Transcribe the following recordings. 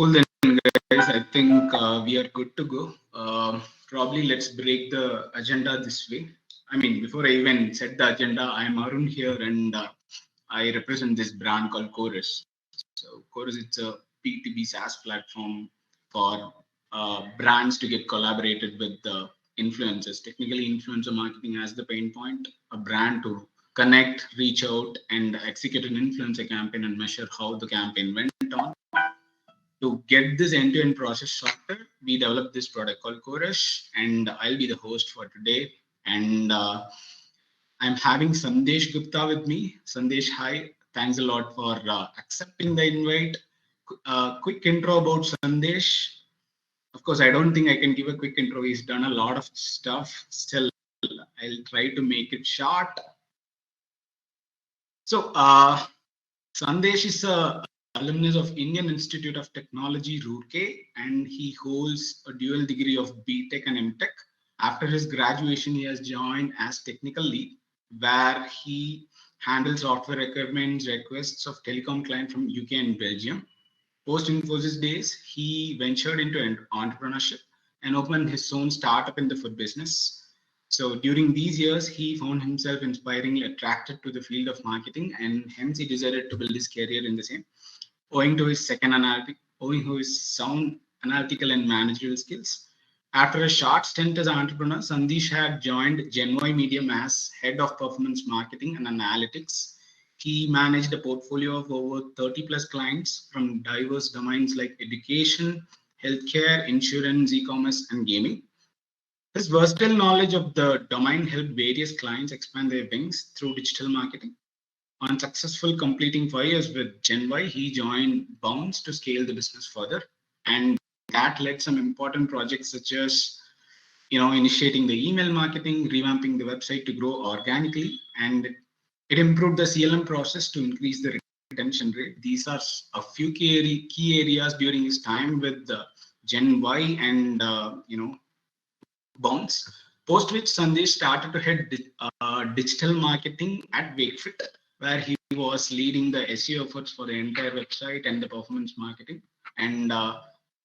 Cool then, guys. I think we are good to go. Probably let's break the agenda this way. I mean, before I even set the agenda, I am Arun here, and I represent this brand called Qoruz. So Qoruz, it's a B2B SaaS platform for brands to get collaborated with the influencers. Technically, influencer marketing has the pain point. A brand to connect, reach out, and execute an influencer campaign and measure how the campaign went on. To get this end-to-end process sorted, we developed this product called Qoruz, and I'll be the host for today. And I'm having Sandesh Gupta with me. Sandesh, hi. Thanks a lot for accepting the invite. Quick intro about Sandesh. Of course, I don't think I can give a quick intro. He's done a lot of stuff. Still, I'll try to make it short. So, Sandesh is a alumnus of Indian Institute of Technology, Roorkee, and he holds a dual degree of BTech and MTech. After his graduation, he has joined as technical lead, where he handles software requests of telecom clients from UK and Belgium. Post Infosys days, he ventured into entrepreneurship and opened his own startup in the food business. So during these years, he found himself inspiringly attracted to the field of marketing, and hence he decided to build his career in the same. Owing to his sound analytical and managerial skills. After a short stint as an entrepreneur, Sandesh had joined Gen Y Medium as head of performance marketing and analytics. He managed a portfolio of over 30 plus clients from diverse domains like education, healthcare, insurance, e-commerce, and gaming. His versatile knowledge of the domain helped various clients expand their wings through digital marketing. On successful completing 5 years with Gen Y, he joined Bounce to scale the business further. And that led some important projects such as initiating the email marketing, revamping the website to grow organically, and it improved the CLM process to increase the retention rate. These are a few key areas during his time with Gen Y and Bounce. Post which Sandesh started to head digital marketing at WakeFit, where he was leading the SEO efforts for the entire website and the performance marketing. And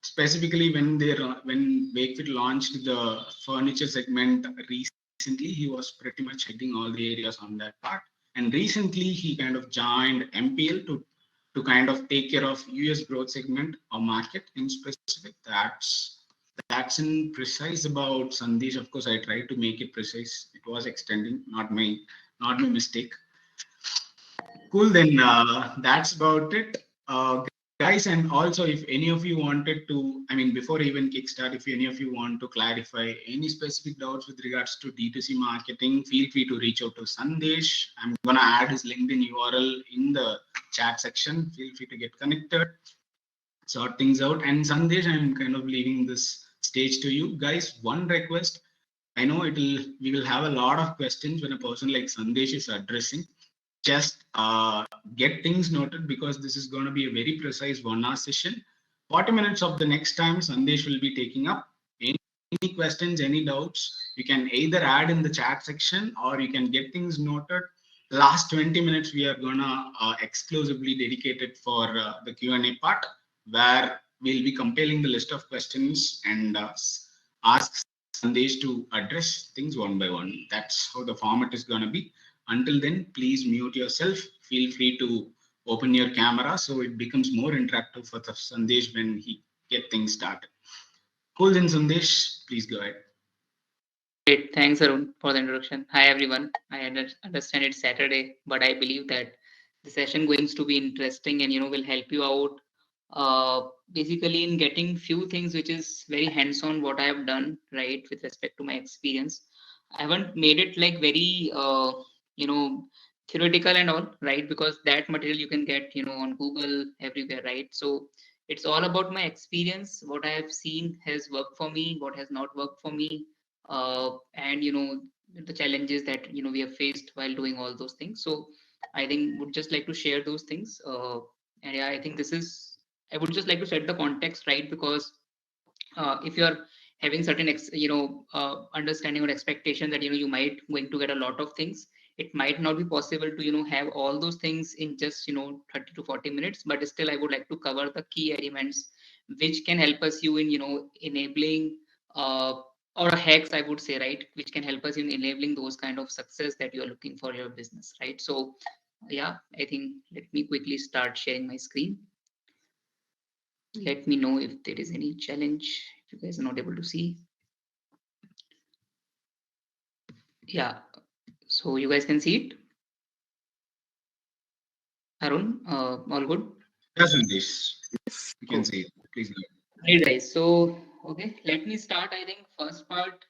specifically, when WakeFit launched the furniture segment recently, he was pretty much heading all the areas on that part. And recently, he kind of joined MPL to kind of take care of US growth segment or market in specific. That's in precise about Sandesh. Of course, I tried to make it precise. It was extending, not my mistake. Cool. Then that's about it, guys. And also, if any of you wanted to, I mean, before even kickstart, if any of you want to clarify any specific doubts with regards to D2C marketing, feel free to reach out to Sandesh. I'm gonna add his LinkedIn URL in the chat section. Feel free to get connected, sort things out. And Sandesh, I'm kind of leaving this stage to you guys. One request: I know we will have a lot of questions when a person like Sandesh is addressing. Just get things noted, because this is going to be a very precise 1 hour session. 40 minutes of the next time Sandesh will be taking up. Any questions, any doubts, you can either add in the chat section or you can get things noted. Last 20 minutes we are gonna exclusively dedicate it for the Q&A part, where we'll be compiling the list of questions and ask Sandesh to address things one by one. That's how the format is going to be. Until then, please mute yourself. Feel free to open your camera so it becomes more interactive for Sandesh when he get things started. Cool then, Sandesh, please go ahead. Great. Thanks, Arun, for the introduction. Hi, everyone. I understand it's Saturday, but I believe that the session going to be interesting and, will help you out basically in getting few things which is very hands-on what I have done, right, with respect to my experience. I haven't made it like very, theoretical and all, right, because that material you can get, on Google, everywhere, right? So it's all about my experience, what I have seen has worked for me, what has not worked for me, and the challenges that we have faced while doing all those things. So I think would just like to share those things, and yeah, I think I would just like to set the context, right, because if you are having certain understanding or expectation that you might going to get a lot of things, It might not be possible to have all those things in just 30 to 40 minutes, but still I would like to cover the key elements which can help us in enabling or hacks, I would say, right, which can help us in enabling those kind of success that you are looking for your business, right? So yeah, I think let me quickly start sharing my screen. Let me know if there is any challenge, if you guys are not able to see. Yeah, so you guys can see it. Arun, all good? Yes, Sandesh. You can Cool. see it. Please go Right, guys. So, okay, let me start. I think first part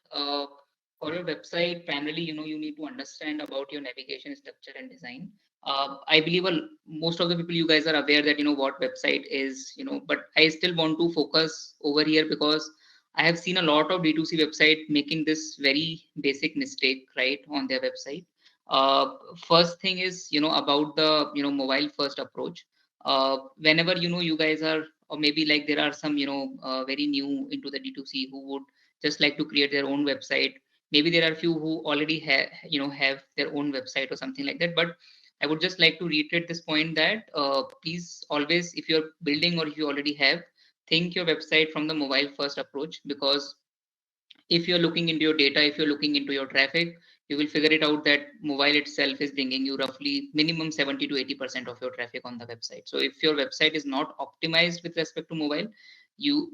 for your website, primarily, you need to understand about your navigation structure and design. I believe most of the people, you guys are aware that what website is, but I still want to focus over here because I have seen a lot of D2C website making this very basic mistake, right, on their website. First thing is, about the mobile first approach. Whenever you guys are, or maybe like there are some very new into the D2C who would just like to create their own website. Maybe there are few who already have their own website or something like that, but I would just like to reiterate this point that please always, if you're building or if you already have, think your website from the mobile first approach, because if you're looking into your data, if you're looking into your traffic, you will figure it out that mobile itself is bringing you roughly minimum 70 to 80% of your traffic on the website. So if your website is not optimized with respect to mobile,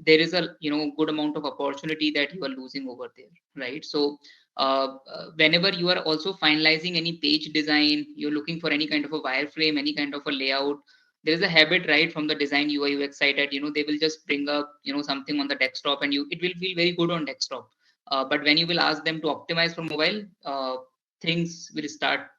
there is a good amount of opportunity that you are losing over there, right? So whenever you are also finalizing any page design, you're looking for any kind of a wireframe, any kind of a layout, there is a habit, right, from the design UI UX side that they will just bring up something on the desktop, and it will feel very good on desktop, but when you will ask them to optimize for mobile, things will start,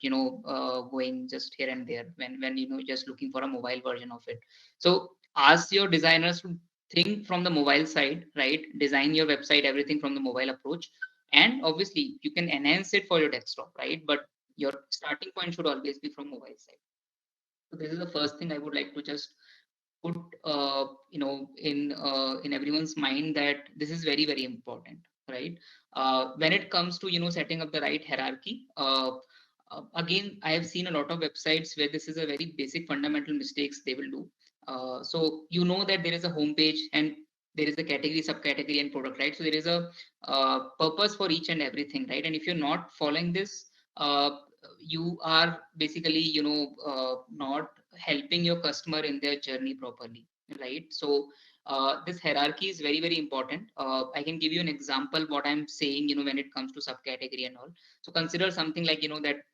going just here and there when just looking for a mobile version of it. So ask your designers to think from the mobile side, right? Design your website, everything from the mobile approach, and obviously you can enhance it for your desktop, right? But your starting point should always be from mobile side. So this is the first thing I would like to just put in everyone's mind, that this is very very important, right? When it comes to setting up the right hierarchy, again I have seen a lot of websites where this is a very basic fundamental mistakes they will do. So that there is a home page and there is a category, subcategory, and product, right? So there is a purpose for each and everything, right? And if you're not following this, uh, you are basically not helping your customer in their journey properly, right? So this hierarchy is very very important. I can give you an example what I'm saying, when it comes to subcategory and all. So consider something like that,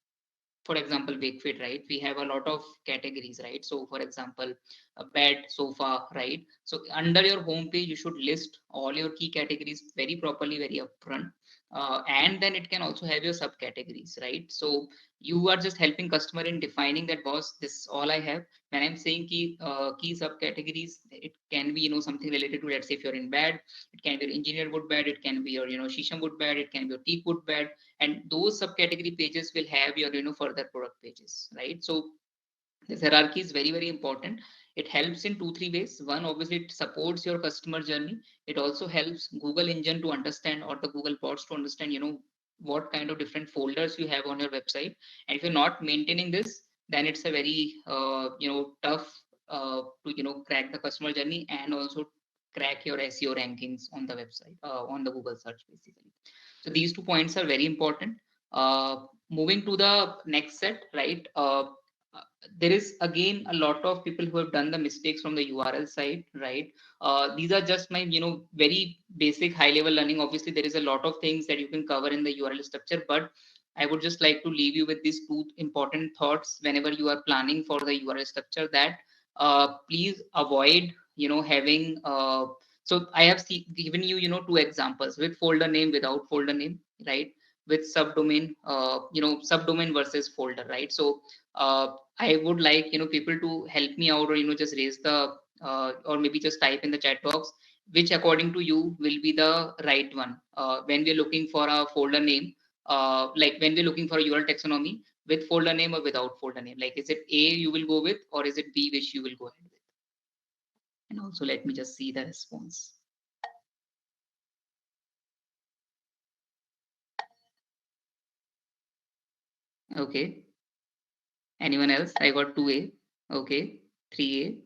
for example, WakeFit, right? We have a lot of categories, right? So for example, a bed, sofa, right? So under your homepage, you should list all your key categories very properly, very upfront. And then it can also have your subcategories, right? So you are just helping customer in defining that, boss, this is all I have. When I'm saying key subcategories, it can be something related to, let's say, if you're in bed, it can be your engineered wood bed, it can be your shisham wood bed, it can be your teak wood bed, and those subcategory pages will have your further product pages, right? So this hierarchy is very very important. It helps in 2 3 ways. One, obviously it supports your customer journey. It also helps Google engine to understand, or the Google bots to understand what kind of different folders you have on your website. And if you're not maintaining this, then it's a very tough to crack the customer journey, and also crack your SEO rankings on the website, on the Google search basically. So these 2 points are very important. Moving to the next set, right? There is again a lot of people who have done the mistakes from the URL side, right? These are just my very basic high level learning. Obviously there is a lot of things that you can cover in the URL structure, but I would just like to leave you with these 2 important thoughts whenever you are planning for the URL structure, that please avoid having so I have given you 2 examples, with folder name, without folder name, right? With subdomain, subdomain versus folder, right? So I would like people to help me out, or just raise the or maybe just type in the chat box which according to you will be the right one when we're looking for a folder name, like when we're looking for a URL taxonomy, with folder name or without folder name. Like, is it A you will go with, or is it B which you will go ahead with? And also let me just see the response. Okay. Anyone else? I got 2A. Okay. 3A.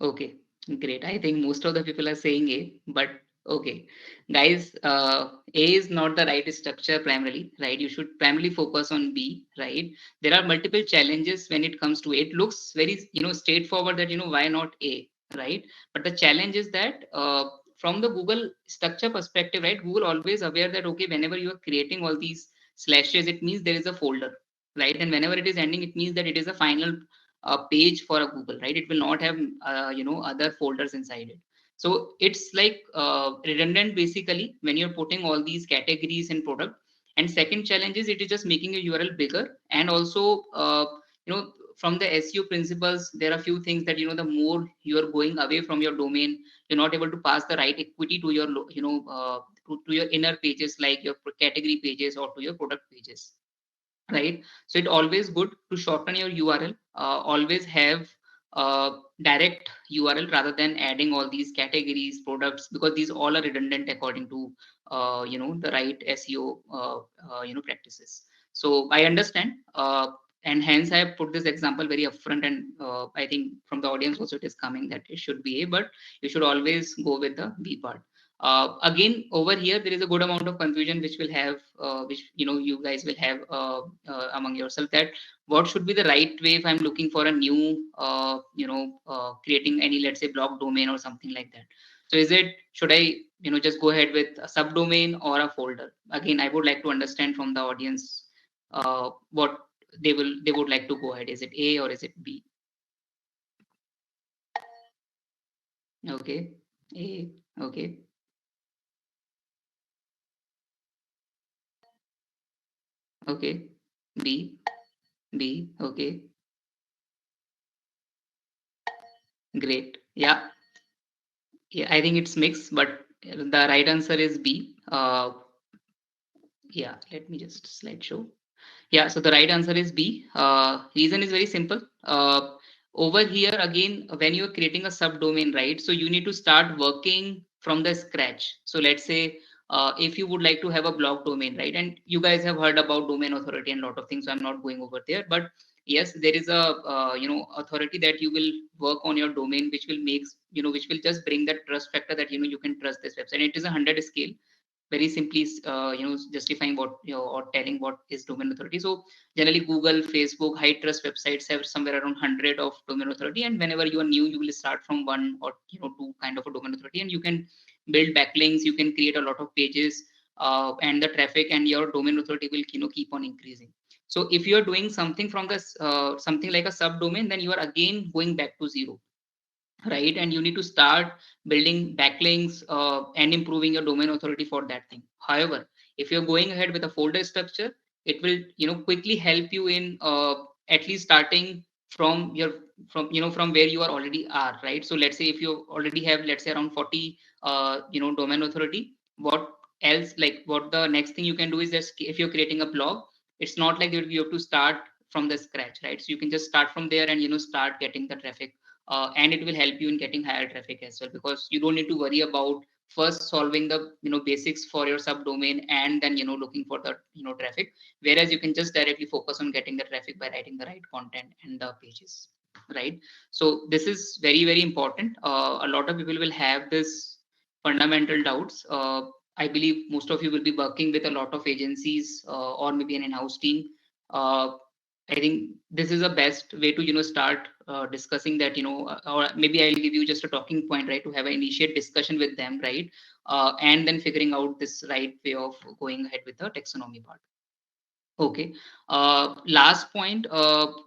Okay, great. I think most of the people are saying A, but okay. Guys, A is not the right structure primarily, right? You should primarily focus on B, right? There are multiple challenges when it comes to A. It looks very, straightforward that, why not A, right? But the challenge is that from the Google structure perspective, right? Google always aware that, okay, whenever you are creating all these slashes, it means there is a folder, right? And whenever it is ending, it means that it is a final page for a Google, right? It will not have other folders inside it. So it's like redundant basically when you're putting all these categories in product. And second challenge is it is just making your URL bigger, and also from the SEO principles, there are few things that the more you are going away from your domain, you're not able to pass the right equity to your to your inner pages, like your category pages or to your product pages, right? So it always good to shorten your URL, always have direct URL rather than adding all these categories, products, because these all are redundant according to the right SEO practices. So I understand, and hence I have put this example very upfront, and I think from the audience also it is coming that it should be A, but you should always go with the B part. Again, over here there is a good amount of confusion which will have which you guys will have among yourself, that what should be the right way if I'm looking for a new creating any, let's say, blog domain or something like that. So is it, should I just go ahead with a subdomain or a folder? Again, I would like to understand from the audience what they would like to go ahead. Is it A or is it B? Okay. A. Okay. Okay. B. B. Okay. Great. Yeah. Yeah, I think it's mixed, but the right answer is B. Yeah, let me just slideshow. Yeah, so the right answer is B. Reason is very simple. Over here again, when you're creating a subdomain, right? So you need to start working from the scratch. So let's say if you would like to have a blog domain, right? And you guys have heard about domain authority and a lot of things, so I'm not going over there. But yes, there is a authority that you will work on your domain, which will makes which will just bring that trust factor that you can trust this website. It is a 100 scale, very simply justifying what or telling what is domain authority. So generally Google, Facebook, high trust websites have somewhere around 100 of domain authority, and whenever you are new, you will start from one or two kind of a domain authority, and you can build backlinks, you can create a lot of pages, and the traffic and your domain authority will keep on increasing. So if you are doing something from this something like a subdomain, then you are again going back to zero, right? And you need to start building backlinks and improving your domain authority for that thing. However, if you're going ahead with a folder structure, it will quickly help you in at least starting from your from where you are already are, right? So let's say if you already have, let's say, around 40 domain authority, what else, like what the next thing you can do is just, if you're creating a blog, it's not like you have to start from the scratch, right? So you can just start from there and start getting the traffic, and it will help you in getting higher traffic as well, because you don't need to worry about first solving the basics for your subdomain and then looking for the traffic, whereas you can just directly focus on getting the traffic by writing the right content and the pages, right? So this is very, very important. A lot of people will have this fundamental doubts. I believe most of you will be working with a lot of agencies or maybe an in-house team. I think this is the best way to start discussing that, or maybe I'll give you just a talking point, right, to have an initiate discussion with them, right, and then figuring out this right way of going ahead with the taxonomy part. Okay. Last point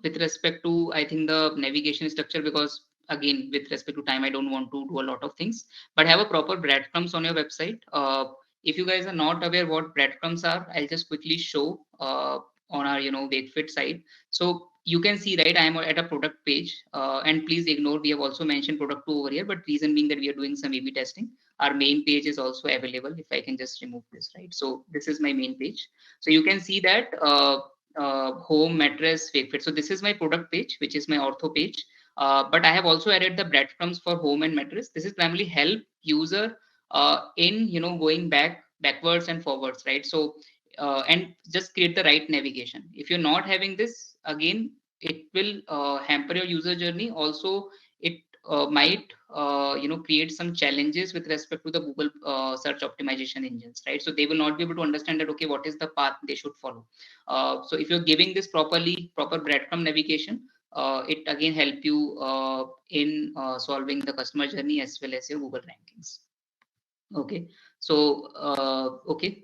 with respect to, I think, the navigation structure, because again, with respect to time, I don't want to do a lot of things, but have a proper breadcrumbs on your website. If you guys are not aware what breadcrumbs are, I'll just quickly show on our WakeFit site. So you can see, right, I am at a product page, and please ignore, we have also mentioned product 2 over here, but reason being that we are doing some A/B testing. Our main page is also available. If I can just remove this, right? So this is my main page. So you can see that home, mattress, WakeFit. So this is my product page, which is my ortho page. But I have also added the breadcrumbs for home and mattress. This is primarily help user in going backwards and forwards, right? So and just create the right navigation. If you're not having this, again, it will hamper your user journey. Also, it might create some challenges with respect to the Google search optimization engines, right? So they will not be able to understand that, okay, what is the path they should follow. So if you're giving this proper breadcrumb navigation, it again help you in solving the customer journey as well as your Google rankings. Okay, so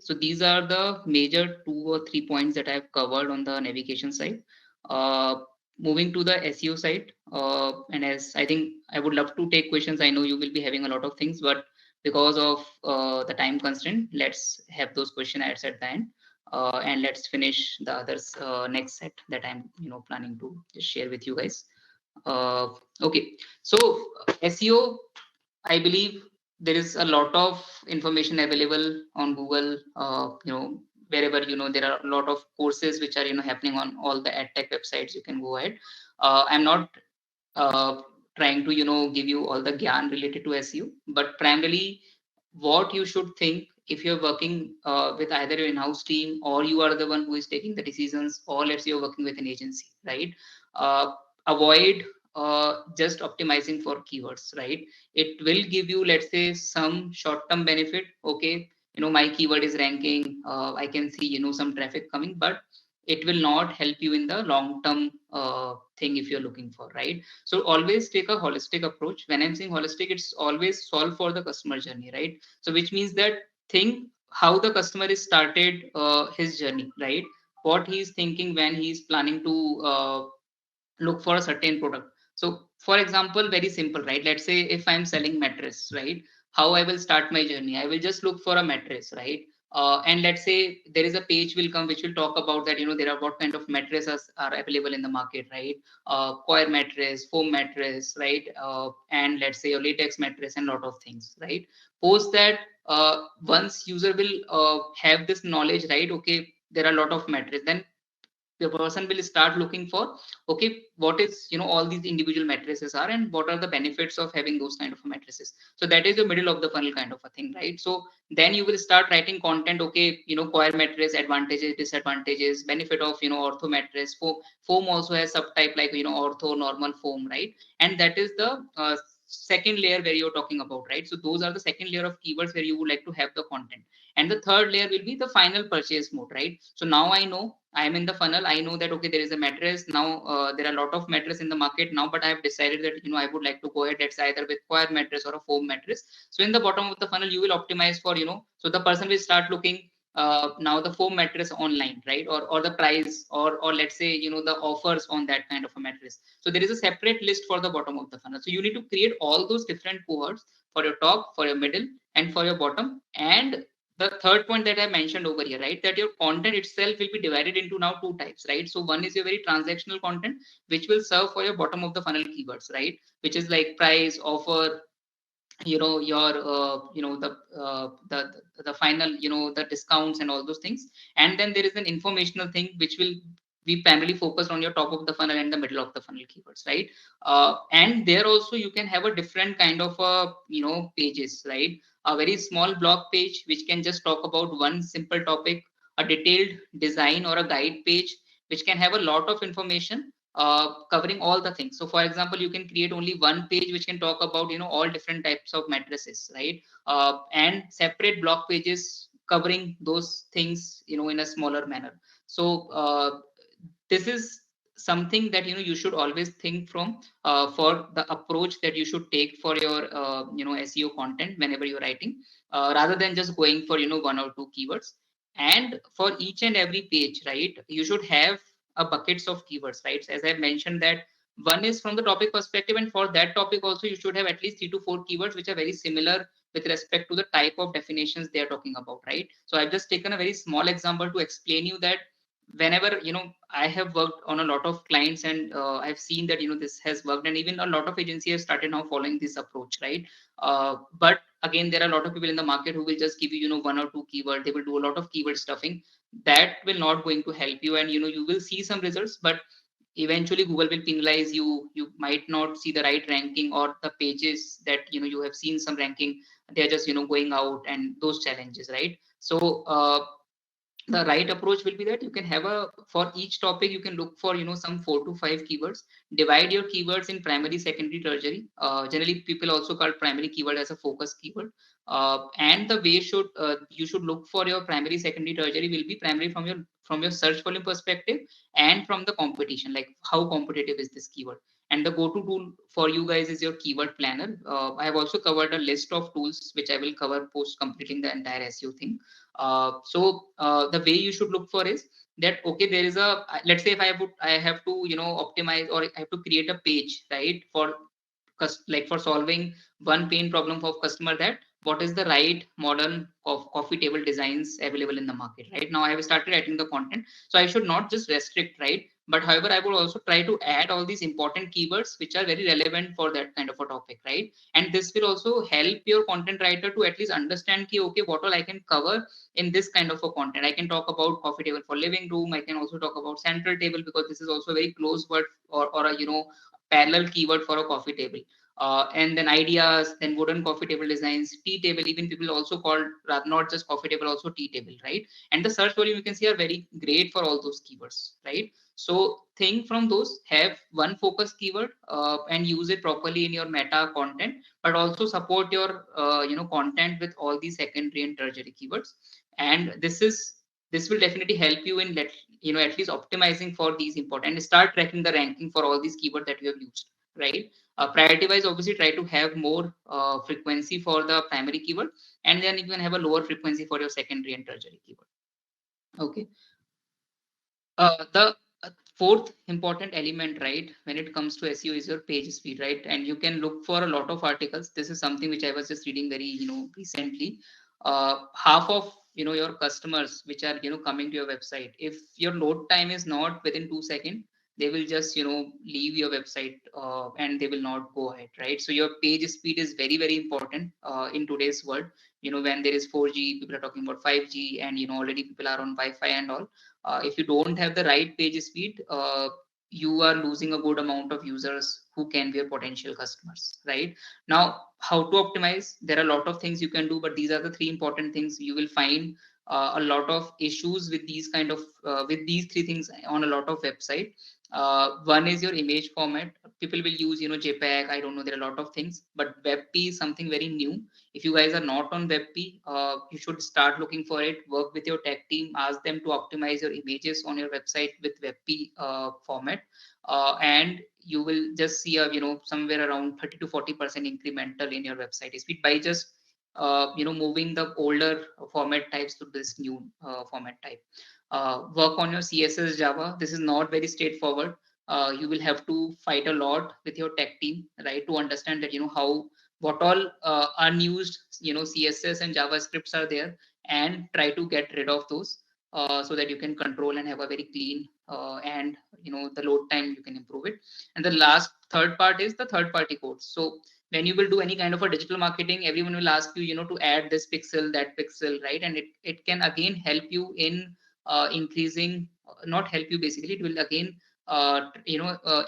so these are the major 2 or 3 points that I've covered on the navigation side. Uh, Moving to the SEO side, and as I think I would love to take questions. I know you will be having a lot of things, but because of the time constraint, let's have those question ads at the end, and let's finish the others next set that I'm planning to just share with you guys. Uh, okay, so SEO, I believe there is a lot of information available on Google. Wherever there are a lot of courses which are happening on all the ad tech websites. You can go ahead. I'm not uh, trying to give you all the gyan related to SEO, but primarily what you should think if you're working with either your in-house team, or you are the one who is taking the decisions, or let's say you're working with an agency, right? Avoid just optimizing for keywords, right? It will give you, let's say, some short-term benefit. Okay, my keyword is ranking, I can see some traffic coming, but it will not help you in the long-term thing if you're looking for, right? So always take a holistic approach. When I'm saying holistic, it's always solve for the customer journey, right? So which means that think how the customer is started his journey, right? What he's thinking when he's planning to look for a certain product. So for example, very simple, right? Let's say if I'm selling mattress, right? How I will start my journey? I will just look for a mattress, right? And let's say there is a page will come which will talk about that, there are what kind of mattresses are available in the market, right? Coir mattress, foam mattress, right? And let's say your latex mattress and lot of things, right? Post that, once user will have this knowledge, right? Okay, there are a lot of mattress, then the person will start looking for, okay, what is all these individual mattresses are, and what are the benefits of having those kind of mattresses. So that is the middle of the funnel kind of a thing, right? So then you will start writing content. Okay, coir mattress advantages, disadvantages, benefit of ortho mattress. Foam also has subtype like ortho, normal, foam, right? And that is the second layer where you're talking about, right? So those are the second layer of keywords where you would like to have the content. And the third layer will be the final purchase mode, right? So now I know I am in the funnel. I know that, okay, there is a mattress now. There are a lot of mattress in the market now, but I have decided that I would like to go ahead, let's say, either with coir mattress or a foam mattress. So in the bottom of the funnel, you will optimize for so the person will start looking now the foam mattress online, right? Or the price, or let's say the offers on that kind of a mattress. So there is a separate list for the bottom of the funnel. So you need to create all those different cohorts for your top, for your middle, and for your bottom. And the third point that I mentioned over here, right, that your content itself will be divided into now two types, right? So one is your very transactional content, which will serve for your bottom of the funnel keywords, right? Which is like price, offer, your the final, the discounts and all those things. And then there is an informational thing which will be primarily focused on your top of the funnel and the middle of the funnel keywords, right? And there also you can have a different kind of pages, right? A very small blog page which can just talk about one simple topic, a detailed design or a guide page which can have a lot of information covering all the things. So for example, you can create only one page which can talk about all different types of mattresses, right? And separate blog pages covering those things in a smaller manner. So this is something that you should always think from for the approach that you should take for your SEO content whenever you're writing, rather than just going for one or two keywords. And for each and every page, right, you should have a buckets of keywords, right? So as I mentioned that one is from the topic perspective, and for that topic also you should have at least 3 to 4 keywords which are very similar with respect to the type of definitions they are talking about, right? So I've just taken a very small example to explain you that whenever I have worked on a lot of clients, and I've seen that this has worked, and even a lot of agencies have started now following this approach, right? But again, there are a lot of people in the market who will just give you one or two keyword. They will do a lot of keyword stuffing. That will not going to help you, and you will see some results, but eventually Google will penalize you. You might not see the right ranking, or the pages that you have seen some ranking, they're just going out, and those challenges, right? So the right approach will be that you can have for each topic you can look for some 4 to 5 keywords. Divide your keywords in primary, secondary, tertiary. Generally people also call primary keyword as a focus keyword. And the way you should look for your primary, secondary, tertiary will be primary from your search volume perspective, and from the competition, like how competitive is this keyword. And the go-to tool for you guys is your keyword planner. I have also covered a list of tools which I will cover post completing the entire SEO thing. The way you should look for is that, okay, there is a, let's say if I have to optimize, or I have to create a page, right, for like for solving one pain problem of customer, that what is the right modern coffee table designs available in the market. Right now I have started writing the content, so I should not just restrict, right, but however I would also try to add all these important keywords which are very relevant for that kind of a topic, right? And this will also help your content writer to at least understand ki, okay, what all I can cover in this kind of a content. I can talk about coffee table for living room, I can also talk about central table, because this is also a very close word, or a parallel keyword for a coffee table. And then ideas, then wooden coffee table designs, tea table, even people also called, not just coffee table, also tea table, right? And the search volume you can see are very great for all those keywords, right? So think from those, have one focus keyword, and use it properly in your meta content, but also support your content with all these secondary and tertiary keywords. And this will definitely help you in at least optimizing for these important, and start tracking the ranking for all these keywords that you have used, right? Priority wise, obviously try to have more frequency for the primary keyword, and then you can have a lower frequency for your secondary and tertiary keyword. Okay. The fourth important element, right, when it comes to SEO is your page speed, right? And you can look for a lot of articles. This is something which I was just reading very, recently. Half of your customers which are coming to your website, if your load time is not within 2 seconds, they will just leave your website, and they will not go ahead, right? So your page speed is very, very important in today's world. When there is 4G, people are talking about 5G, and already people are on Wi-Fi and all. If you don't have the right page speed, you are losing a good amount of users who can be your potential customers, right? Now, how to optimize? There are a lot of things you can do, but these are the 3 important things. You will find a lot of issues with these kind of with these 3 things on a lot of website. One is your image format. People will use JPEG. I don't know. There are a lot of things, but WebP is something very new. If you guys are not on WebP, you should start looking for it. Work with your tech team. Ask them to optimize your images on your website with WebP format, and you will just see a somewhere around 30 to 40% incremental in your website speed by just moving the older format types to this new format type. Work on your CSS Java. This is not very straightforward. You will have to fight a lot with your tech team, right, to understand that how, what all unused CSS and JavaScripts are there, and try to get rid of those, so that you can control and have a very clean and the load time you can improve it. And the third part is the third party codes. So when you will do any kind of a digital marketing, everyone will ask you to add this pixel, that pixel, right? And it can again help you in increasing, not help you, basically it will again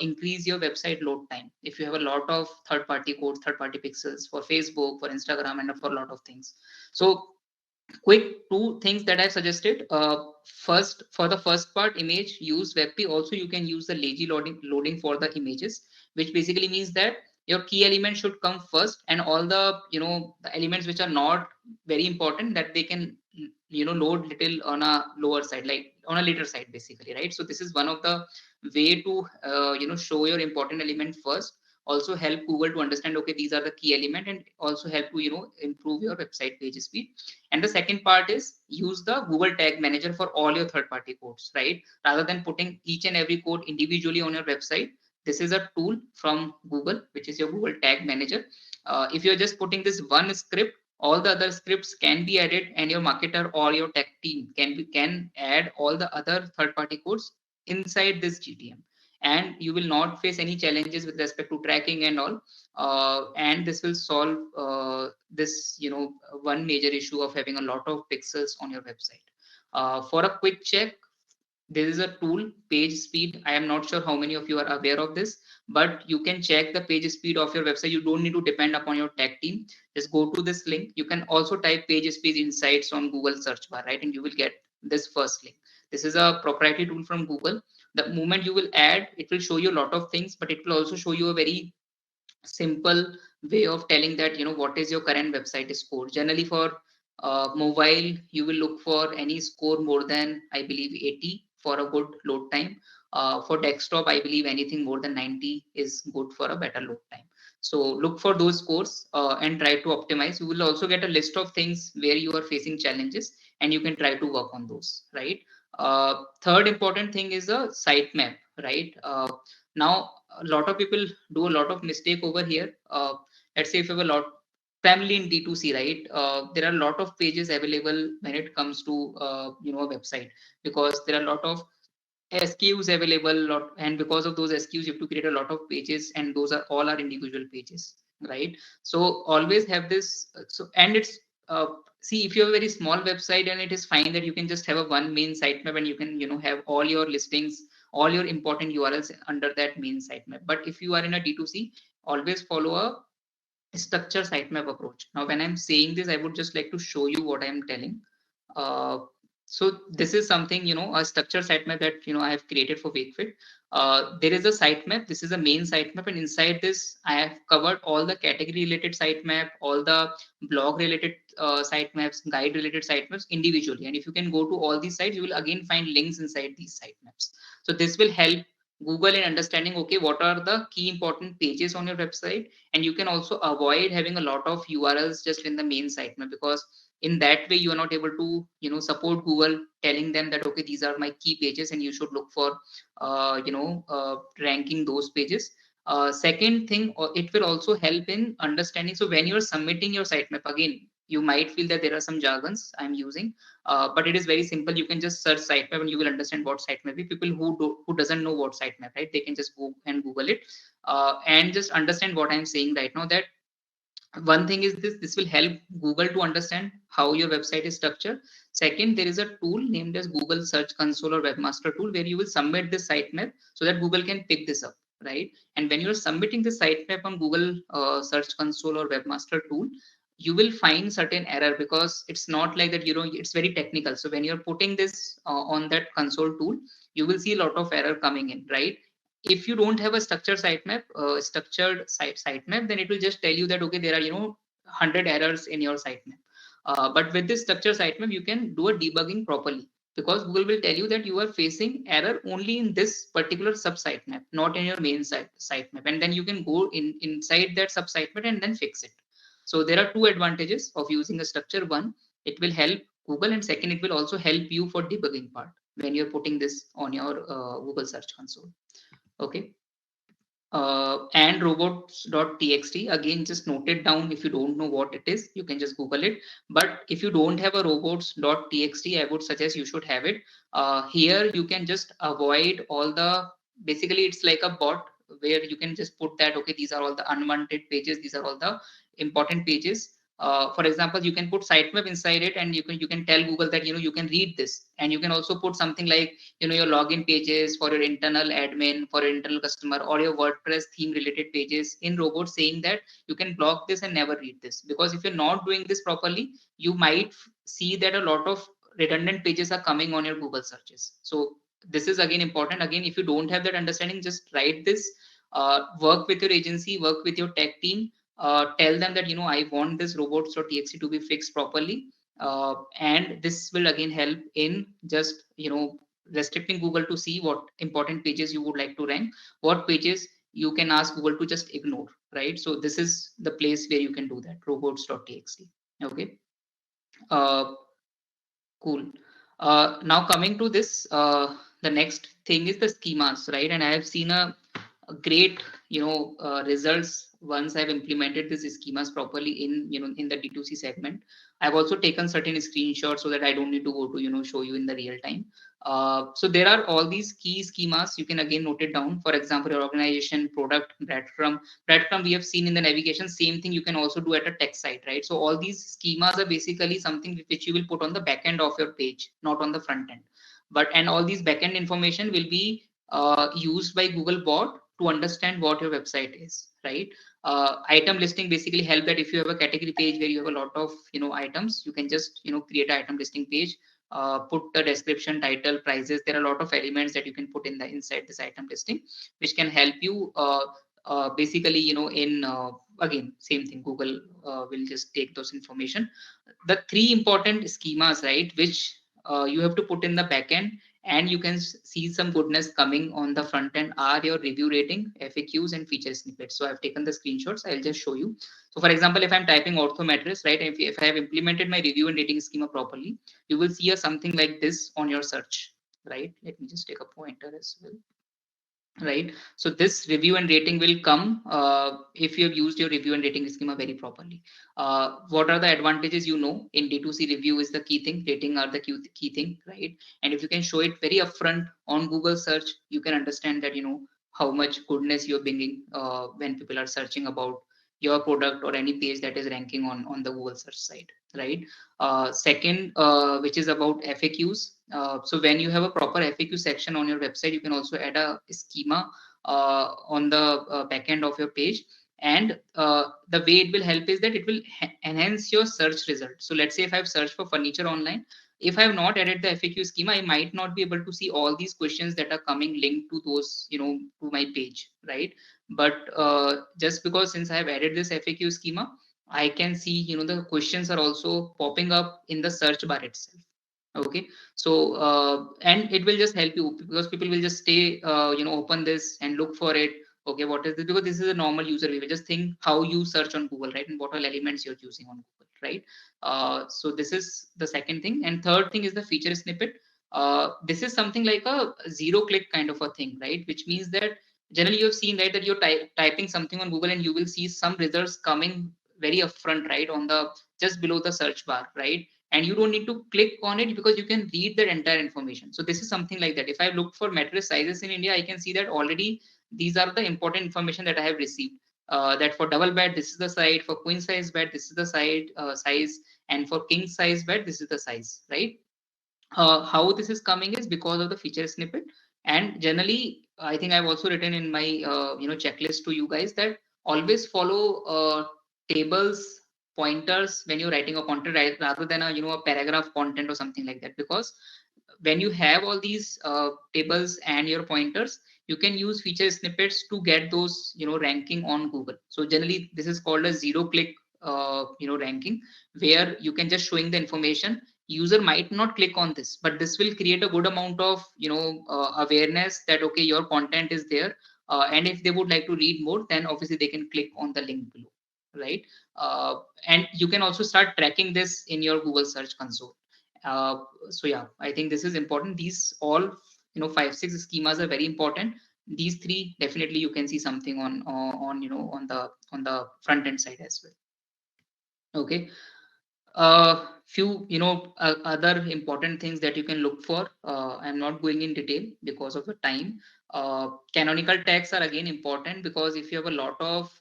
increase your website load time if you have a lot of third party codes, third party pixels for Facebook, for Instagram, and for a lot of things. So quick 2 things that I've suggested. First, for the first part, image, use WebP. Also, you can use the lazy loading for the images, which basically means that your key element should come first, and all the the elements which are not very important, that they can load little on a lower side, like on a later side, basically, right? So this is one of the way to show your important element first. Also help Google to understand, okay, these are the key element, and also help to improve your website page speed. And the second part is use the Google Tag Manager for all your third party codes, right? Rather than putting each and every code individually on your website, this is a tool from Google, which is your Google Tag Manager. If you're just putting this one script, all the other scripts can be added, and your marketer or your tech team can add all the other third party codes inside this GTM, and you will not face any challenges with respect to tracking and all. And this will solve this one major issue of having a lot of pixels on your website. For a quick check, there is a tool, page speed. I am not sure how many of you are aware of this, but you can check the page speed of your website. You don't need to depend upon your tech team. Just go to this link. You can also type page speed insights on Google search bar, right? And you will get this first link. This is a proprietary tool from Google. The moment you will add, it will show you a lot of things, but it will also show you a very simple way of telling that, what is your current website score. Generally for mobile, you will look for any score more than, I believe, 80 for a good load time. For desktop, I believe anything more than 90 is good for a better load time. So look for those scores and try to optimize. You will also get a list of things where you are facing challenges, and you can try to work on those, right? Third important thing is a sitemap, right? Now a lot of people do a lot of mistake over here. Let's say if you have a lot family in D2C, right? There are a lot of pages available when it comes to a website, because there are a lot of SKUs available, and because of those SKUs, you have to create a lot of pages, and those are all our individual pages, right? So always have this. And it's see, if you have a very small website, and it is fine that you can just have a one main sitemap, and you can have all your listings, all your important URLs under that main sitemap. But if you are in a D2C, always follow a structure sitemap approach. Now, when I'm saying this, I would just like to show you what I'm telling. Uh, so this is something, a structure sitemap that, I have created for WakeFit. There is a sitemap. This is a main sitemap. And inside this, I have covered all the category related sitemap, all the blog related sitemaps, guide related sitemaps individually. And if you can go to all these sites, you will again find links inside these sitemaps. So this will help Google in understanding, okay, what are the key important pages on your website. And you can also avoid having a lot of URLs just in the main sitemap, because in that way you are not able to support Google, telling them that, okay, these are my key pages and you should look for ranking those pages. Second thing, it will also help in understanding. So when you're submitting your sitemap, again, you might feel that there are some jargons I'm using, but it is very simple. You can just search sitemap and you will understand what sitemap is. People who doesn't know what sitemap, right, they can just go and Google it and just understand what I'm saying right now. That one thing is this will help Google to understand how your website is structured. Second, there is a tool named as Google Search Console or Webmaster Tool, where you will submit this sitemap so that Google can pick this up, right? And when you're submitting the sitemap on Google Search Console or Webmaster Tool, you will find certain error, because it's not like that, it's very technical. So when you're putting this on that console tool, you will see a lot of error coming in, right? If you don't have a structured sitemap, sitemap, then it will just tell you that, okay, there are 100 errors in your sitemap. But with this structured sitemap, you can do a debugging properly, because Google will tell you that you are facing error only in this particular sub sitemap, not in your main sitemap, and then you can go inside that sub sitemap and then fix it. So there are two advantages of using a structure. One, it will help Google, and second, it will also help you for debugging part when you're putting this on your Google Search Console. Okay. And robots.txt, again, just note it down. If you don't know what it is, you can just Google it. But if you don't have a robots.txt, I would suggest you should have it. Here you can just avoid all the, basically it's like a bot where you can just put that, okay, these are all the unwanted pages, these are all the important pages. For example, you can put sitemap inside it, and you can tell Google that you can read this. And you can also put something like your login pages for your internal admin, for your internal customer, or your WordPress theme related pages in robot, saying that you can block this and never read this. Because if you're not doing this properly, you might see that a lot of redundant pages are coming on your Google searches. So this is again important. Again, if you don't have that understanding, just write this, work with your agency, work with your tech team, tell them that I want this robots.txt to be fixed properly. And this will again help in just restricting Google to see what important pages you would like to rank, what pages you can ask Google to just ignore, right? So this is the place where you can do that, robots.txt. Okay. Cool. Now coming to this, the next thing is the schemas, right? And I have seen a great results once I've implemented these schemas properly in the D2C segment. I've also taken certain screenshots so that I don't need to go to show you in the real time. So there are all these key schemas. You can again note it down. For example, your organization, product, breadcrumb we have seen in the navigation. Same thing you can also do at a text site, right? So all these schemas are basically something which you will put on the back end of your page, not on the front end. and all these backend information will be used by Google bot to understand what your website is, right? Item listing basically help that if you have a category page where you have a lot of items, you can just create an item listing page, put the description, title, prices. There are a lot of elements that you can put in the inside this item listing, which can help you basically in again same thing. Google will just take those information. The three important schemas, right, which you have to put in the backend, and you can see some goodness coming on the front end, are your review rating, FAQs, and feature snippets. So I've taken the screenshots. I'll just show you. So for example, if I'm typing orthometrist, right, if I have implemented my review and rating schema properly, you will see something like this on your search, right? Let me just take a pointer as well. Right, so this review and rating will come if you have used your review and rating schema very properly. What are the advantages? In D2C, review is the key thing, rating are the key thing, right? And if you can show it very upfront on Google search, you can understand that how much goodness you're bringing when people are searching about your product or any page that is ranking on the Google search site, right? Second, which is about FAQs. So when you have a proper FAQ section on your website, you can also add a schema on the back end of your page. And the way it will help is that it will enhance your search result. So let's say if I've searched for furniture online, if I have not added the FAQ schema, I might not be able to see all these questions that are coming linked to those, to my page, right? But just because since I have added this FAQ schema, I can see, the questions are also popping up in the search bar itself. Okay, so and it will just help you because people will just stay, open this and look for it. Okay, what is this? Because this is a normal user behavior. Just think how you search on Google, right? And what all elements you're using on Google, right? So this is the second thing. And third thing is the feature snippet. This is something like a zero-click kind of a thing, right? Which means that generally you've seen, right, that you're typing something on Google and you will see some results coming very upfront, right, on the just below the search bar, right? And you don't need to click on it because you can read the entire information. So this is something like that. If I look for mattress sizes in India, I can see that already these are the important information that I have received. That for double bed, this is the size. For queen size bed, this is the size. And for king size bed, this is the size, right? How this is coming is because of the feature snippet. And generally, I think I've also written in my checklist to you guys that always follow tables, pointers when you're writing a content, rather than a paragraph content or something like that. Because when you have all these tables and your pointers, you can use feature snippets to get those ranking on Google. So generally this is called a zero click ranking, where you can just showing the information. User might not click on this, but this will create a good amount of awareness that okay, your content is there, and if they would like to read more, then obviously they can click on the link below, right? And you can also start tracking this in your Google search console. So yeah, I think this is important. These all 5-6 schemas are very important. These three definitely you can see something on the front end side as well. Okay, few other important things that you can look for. I'm not going in detail because of the time. Canonical tags are again important, because if you have a lot of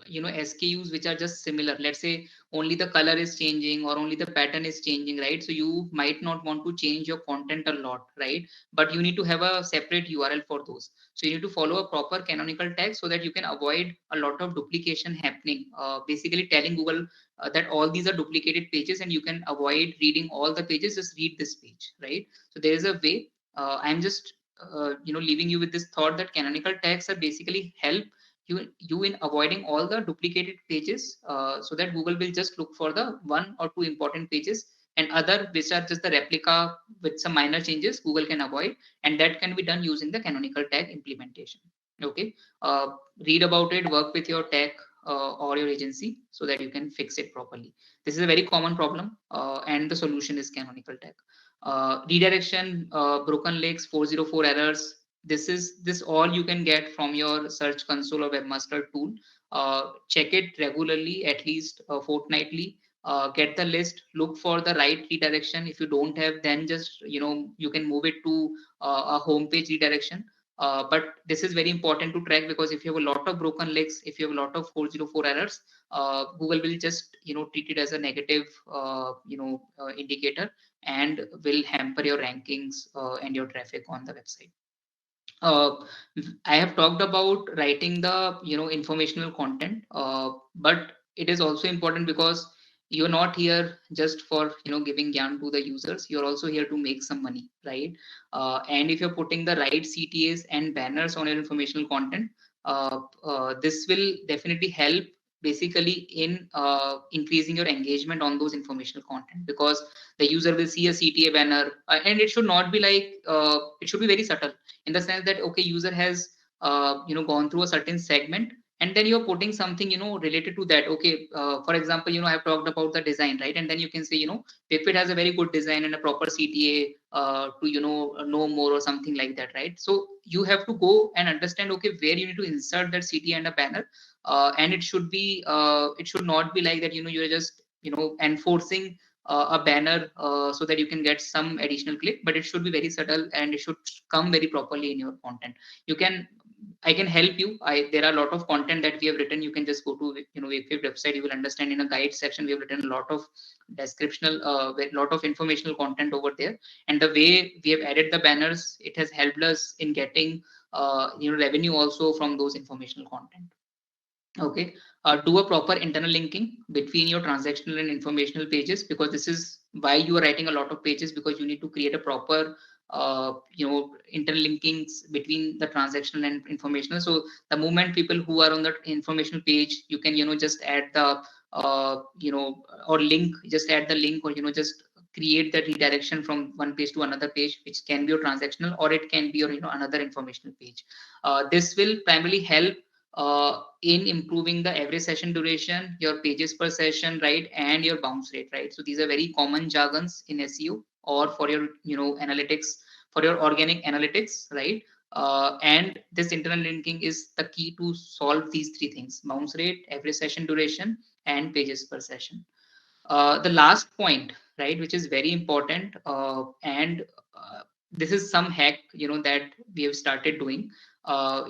SKUs which are just similar, let's say only the color is changing or only the pattern is changing, right? So you might not want to change your content a lot, right? But you need to have a separate URL for those. So you need to follow a proper canonical tag so that you can avoid a lot of duplication happening, basically telling Google that all these are duplicated pages and you can avoid reading all the pages, just read this page, right? So there is a way. I'm just leaving you with this thought that canonical tags are basically help you in avoiding all the duplicated pages, so that Google will just look for the one or two important pages, and other which are just the replica with some minor changes Google can avoid, and that can be done using the canonical tag implementation. Okay, read about it, work with your tech or your agency so that you can fix it properly. This is a very common problem, and the solution is canonical tag. Redirection, broken links, 404 errors, this all you can get from your search console or webmaster tool. Check it regularly, at least fortnightly. Get the list, look for the right redirection. If you don't have, then just you can move it to a home page redirection. But this is very important to track, because if you have a lot of broken links, if you have a lot of 404 errors, Google will just treat it as a negative indicator, and will hamper your rankings and your traffic on the website. uh, I have talked about writing the informational content, but it is also important because you're not here just for giving gyan to the users. You're also here to make some money, right? And if you're putting the right CTAs and banners on your informational content, this will definitely help basically in increasing your engagement on those informational content, because the user will see a CTA banner, and it should not be like it should be very subtle, in the sense that okay, user has gone through a certain segment, and then you're putting something related to that. Okay, for example, I've talked about the design, right? And then you can say WakeFit has a very good design and a proper CTA to know more or something like that, right? So you have to go and understand, okay, where you need to insert that CTA and a banner, and it should not be like that you're just enforcing a banner so that you can get some additional click, but it should be very subtle and it should come very properly in your content. I can help you. There are a lot of content that we have written. You can just go to WakeFit website. You will understand in a guide section we have written a lot of descriptional, lot of informational content over there. And the way we have added the banners, it has helped us in getting revenue also from those informational content. Okay, do a proper internal linking between your transactional and informational pages, because this is why you are writing a lot of pages, because you need to create a proper interlinkings between the transactional and informational. So the moment people who are on the informational page, you can just add the or link, just add the link, or just create the redirection from one page to another page, which can be your transactional, or it can be your another informational page. This will primarily help in improving the average session duration, your pages per session, right, and your bounce rate, right? So these are very common jargons in SEO or for your analytics, for your organic analytics, right? And this internal linking is the key to solve these three things: bounce rate, average session duration, and pages per session. The last point, right, which is very important, and this is some hack that we have started doing.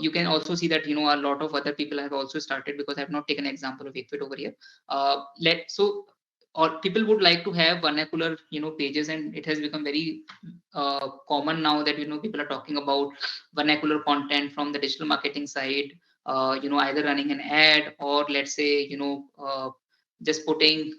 You can also see that a lot of other people have also started, because I have not taken an example of WakeFit over here. Or people would like to have vernacular pages, and it has become very common now that people are talking about vernacular content from the digital marketing side. Either running an ad, or let's say just putting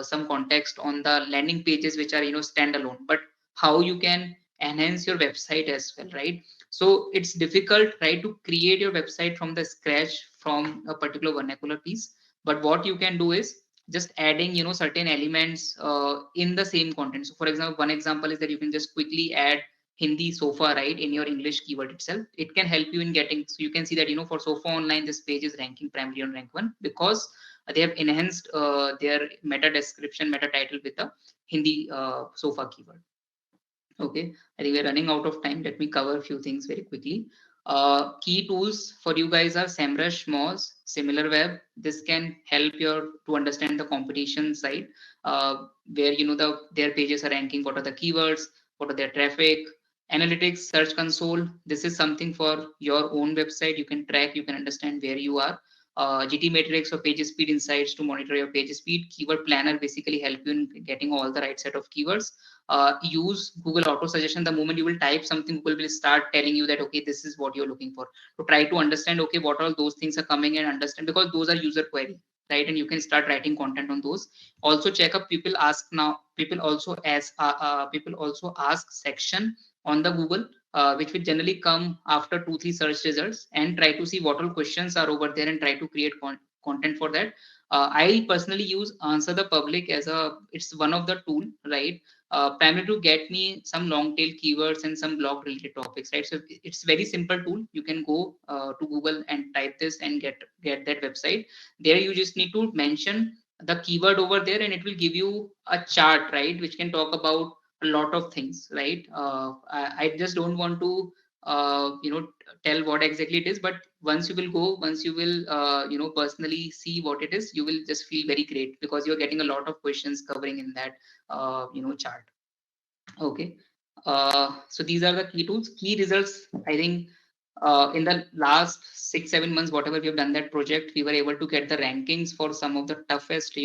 some context on the landing pages, which are standalone, but how you can enhance your website as well, right? So it's difficult, right, to create your website from the scratch from a particular vernacular piece. But what you can do is just adding certain elements in the same content. So for example, one example is that you can just quickly add Hindi sofa, right, in your English keyword itself. It can help you in getting, so you can see that for sofa online, this page is ranking primarily on rank 1, because they have enhanced their meta description, meta title with the Hindi sofa keyword. Okay, I think we're running out of time. Let me cover a few things very quickly. Key tools for you guys are SEMrush, Moz, SimilarWeb. This can help you to understand the competition side, where their pages are ranking, what are the keywords, what are their traffic, analytics, search console. This is something for your own website. You can track, you can understand where you are. GT matrix or page speed insights to monitor your page speed. Keyword planner basically help you in getting all the right set of keywords. Use Google auto suggestion. The moment you will type something, Google will start telling you that okay, this is what you're looking for. So try to understand, okay, what all those things are coming, and understand, because those are user query, right? And you can start writing content on those. Also check up people ask now. People also ask section on the Google, which will generally come after 2-3 search results, and try to see what all questions are over there and try to create content for that. I personally use Answer the Public as it's one of the tool, right? Primarily to get me some long tail keywords and some blog related topics, right? So it's very simple tool. You can go to Google and type this and get that website. There you just need to mention the keyword over there, and it will give you a chart, right, which can talk about a lot of things, right? I just don't want to tell what exactly it is, but once you will go, once you will personally see what it is, you will just feel very great, because you're getting a lot of questions covering in that chart. Okay, so these are the key tools. Key results, I think In the last 6-7 months, whatever we have done that project, we were able to get the rankings for some of the toughest,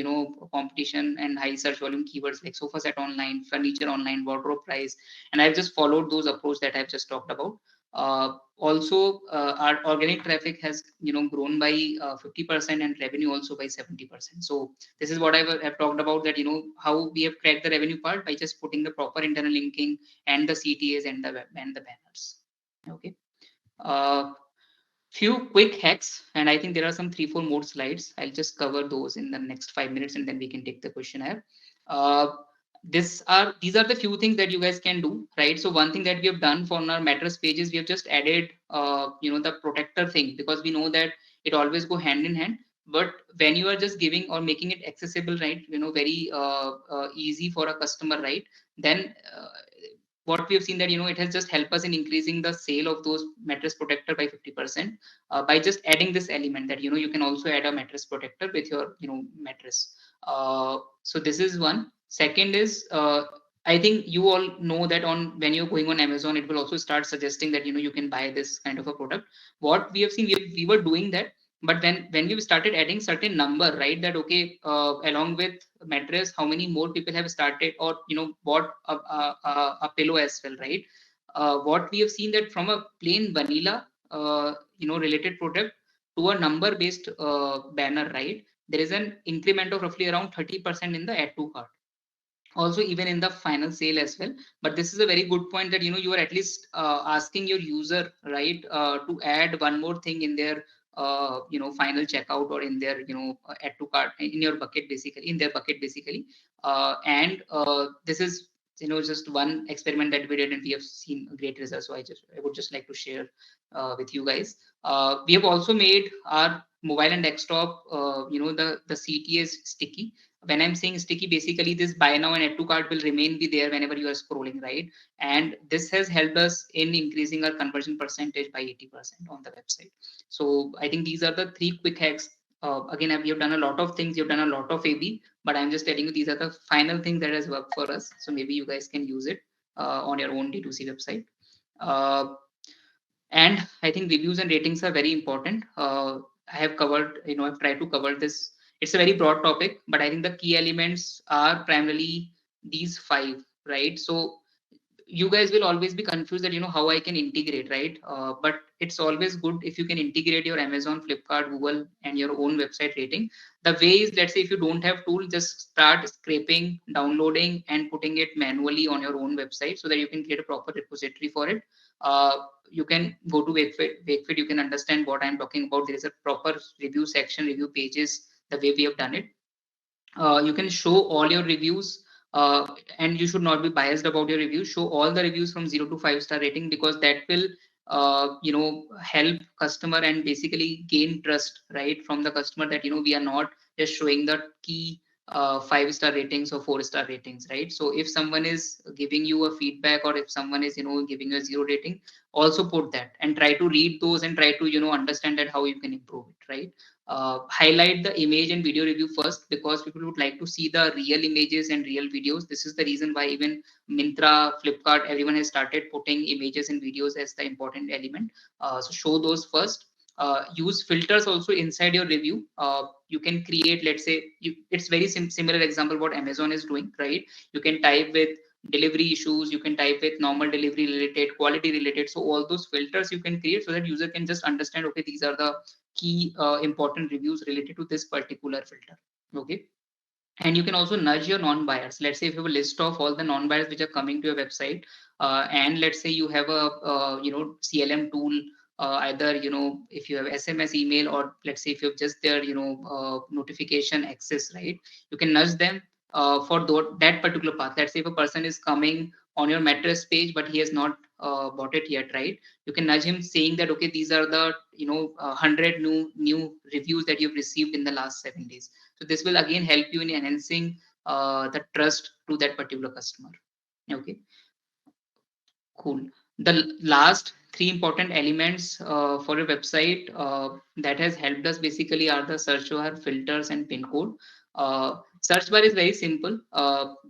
competition and high search volume keywords like sofa set online, furniture online, wardrobe price, and I've just followed those approach that I've just talked about. Also, our organic traffic has grown by 50% and revenue also by 70%. So this is what have talked about, that how we have cracked the revenue part by just putting the proper internal linking and the CTAs and the banners. Okay. Uh, few quick hacks, and I think there are some 3-4 more slides. I'll just cover those in the next 5 minutes, and then we can take the questionnaire. These are the few things that you guys can do, right? So one thing that we have done for our mattress pages, we have just added the protector thing, because we know that it always go hand in hand. But when you are just giving or making it accessible, right, very easy for a customer, right, then what we have seen that it has just helped us in increasing the sale of those mattress protector by 50%, by just adding this element that you can also add a mattress protector with your mattress. So this is one. Second is, I think you all know that when you're going on Amazon, it will also start suggesting that you can buy this kind of a product. What we have seen, we were doing that, but when we started adding certain number, right, that okay, along with mattress, how many more people have started or bought a pillow as well, right? What we have seen that from a plain vanilla related product to a number based banner, right, there is an increment of roughly around 30% in the add to cart, also even in the final sale as well. But this is a very good point, that you are at least asking your user, right, to add one more thing in their final checkout, or in their add to cart, in your bucket, basically in their bucket, basically. And this is just one experiment that we did, and we have seen great results. So I would just like to share with you guys. We have also made our mobile and desktop the CTAs sticky. When I'm saying sticky, basically this buy now and add to cart will remain be there whenever you are scrolling, right? And this has helped us in increasing our conversion percentage by 80% on the website. So I think these are the 3 quick hacks. Again, we have done a lot of things, you've done a lot of AB, but I'm just telling you these are the final things that has worked for us. So maybe you guys can use it on your own D2C website. And I think reviews and ratings are very important. I have covered, I've tried to cover this. It's a very broad topic, but I think the key elements are primarily these 5, right? So you guys will always be confused that how I can integrate, right? But it's always good if you can integrate your Amazon, Flipkart, Google, and your own website rating. The way is, let's say if you don't have tool, just start scraping, downloading, and putting it manually on your own website, so that you can create a proper repository for it. You can go to WakeFit, you can understand what I'm talking about. There is a proper review section, review pages, the way we have done it. You can show all your reviews, and you should not be biased about your reviews. Show all the reviews from 0 to 5-star rating, because that will help customer and basically gain trust, right, from the customer, that we are not just showing the key 5-star ratings or 4-star ratings, right? So if someone is giving you a feedback, or if someone is giving you a 0 rating, also put that and try to read those and try to understand that how you can improve it, right? Highlight the image and video review first, because people would like to see the real images and real videos. This is the reason why even Myntra, Flipkart, everyone has started putting images and videos as the important element. So show those first. Use filters also inside your review. You can create, let's say, it's very similar example what Amazon is doing, right? You can type with delivery issues, you can type with normal delivery related, quality related. So all those filters you can create, so that user can just understand, okay, these are the key important reviews related to this particular filter. Okay. And you can also nudge your non-buyers. Let's say if you have a list of all the non-buyers which are coming to your website, and let's say you have a CLM tool, either if you have SMS, email, or let's say if you have just their notification access, right? You can nudge them for that particular path. Let's say if a person is coming on your mattress page but he has not bought it yet, right? You can nudge him saying that, okay, these are the 100 new reviews that you've received in the last 7 days. So this will again help you in enhancing the trust to that particular customer. Okay, cool. The last 3 important elements for your website that has helped us basically are the search bar, filters, and pin code. Search bar is very simple.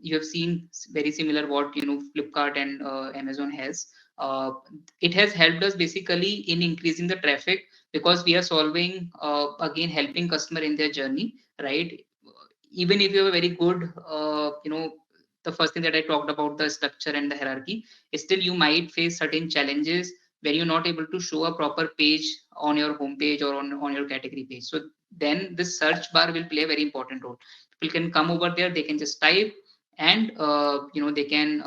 You have seen very similar what Flipkart and Amazon has. It has helped us basically in increasing the traffic, because we are solving, again, helping customer in their journey, right? Even if you have a very good, the first thing that I talked about, the structure and the hierarchy, still you might face certain challenges where you're not able to show a proper page on your homepage or on your category page. So then this search bar will play a very important role. People can come over there, they can just type, and they can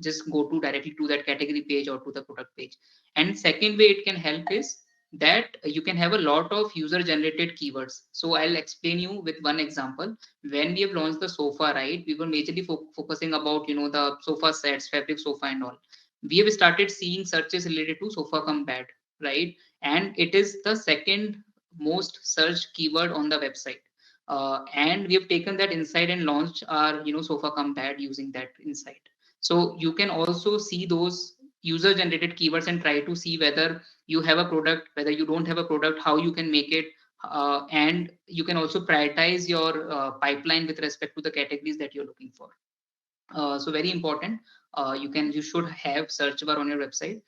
just go to directly to that category page or to the product page. And second way it can help is that you can have a lot of user generated keywords. So I'll explain you with one example. When we have launched the sofa, right, we were majorly focusing about the sofa sets, fabric sofa and all. We have started seeing searches related to sofa come bed, right? And it is the second most searched keyword on the website. And we have taken that insight and launched our sofa come bed using that insight. So you can also see those user generated keywords and try to see whether you have a product, whether you don't have a product, how you can make it. And you can also prioritize your pipeline with respect to the categories that you're looking for. So very important. You should have search bar on your website.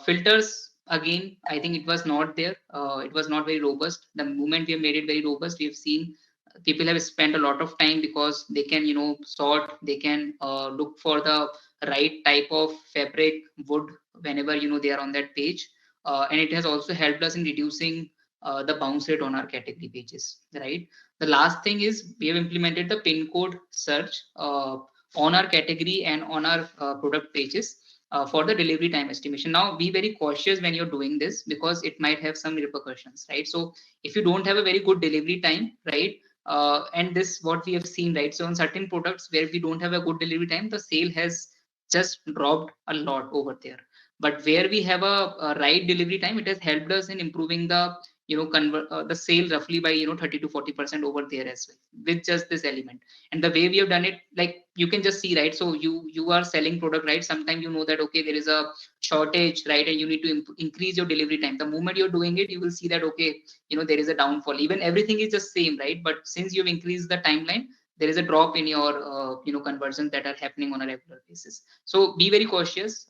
Filters, again, I think it was not there. It was not very robust. The moment we have made it very robust, we have seen people have spent a lot of time, because they can sort, they can look for the right type of fabric, wood, whenever they are on that page. And it has also helped us in reducing the bounce rate on our category pages, right? The last thing is we have implemented the pin code search on our category and on our product pages for the delivery time estimation. Now, be very cautious when you're doing this, because it might have some repercussions, right? So if you don't have a very good delivery time, right, and this what we have seen, right? So on certain products where we don't have a good delivery time, the sale has just dropped a lot over there. But where we have a right delivery time, it has helped us in improving the convert the sale roughly by 30 to 40% over there as well, with just this element. And the way we have done it, like you can just see, right? So you are selling product, right? Sometimes you know that okay, there is a shortage, right? And you need to increase your delivery time. The moment you're doing it, you will see that okay, there is a downfall. Even everything is just same, right? But since you've increased the timeline, there is a drop in your conversions that are happening on a regular basis. So be very cautious.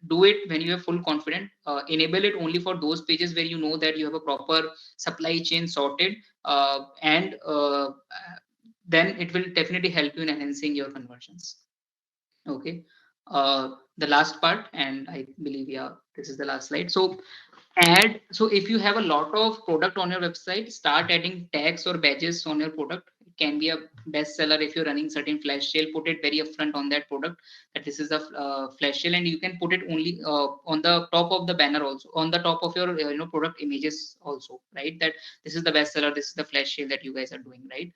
Do it when you have full confidence. Enable it only for those pages where you know that you have a proper supply chain sorted, and then it will definitely help you in enhancing your conversions. Okay. The last part, and I believe, yeah, this is the last slide. So so if you have a lot of product on your website, start adding tags or badges on your product. It can be a bestseller. If you're running certain flash sale, put it very upfront on that product that this is a flash sale, and you can put it only on the top of the banner, also on the top of your product images also, right? That this is the bestseller, this is the flash sale that you guys are doing, right?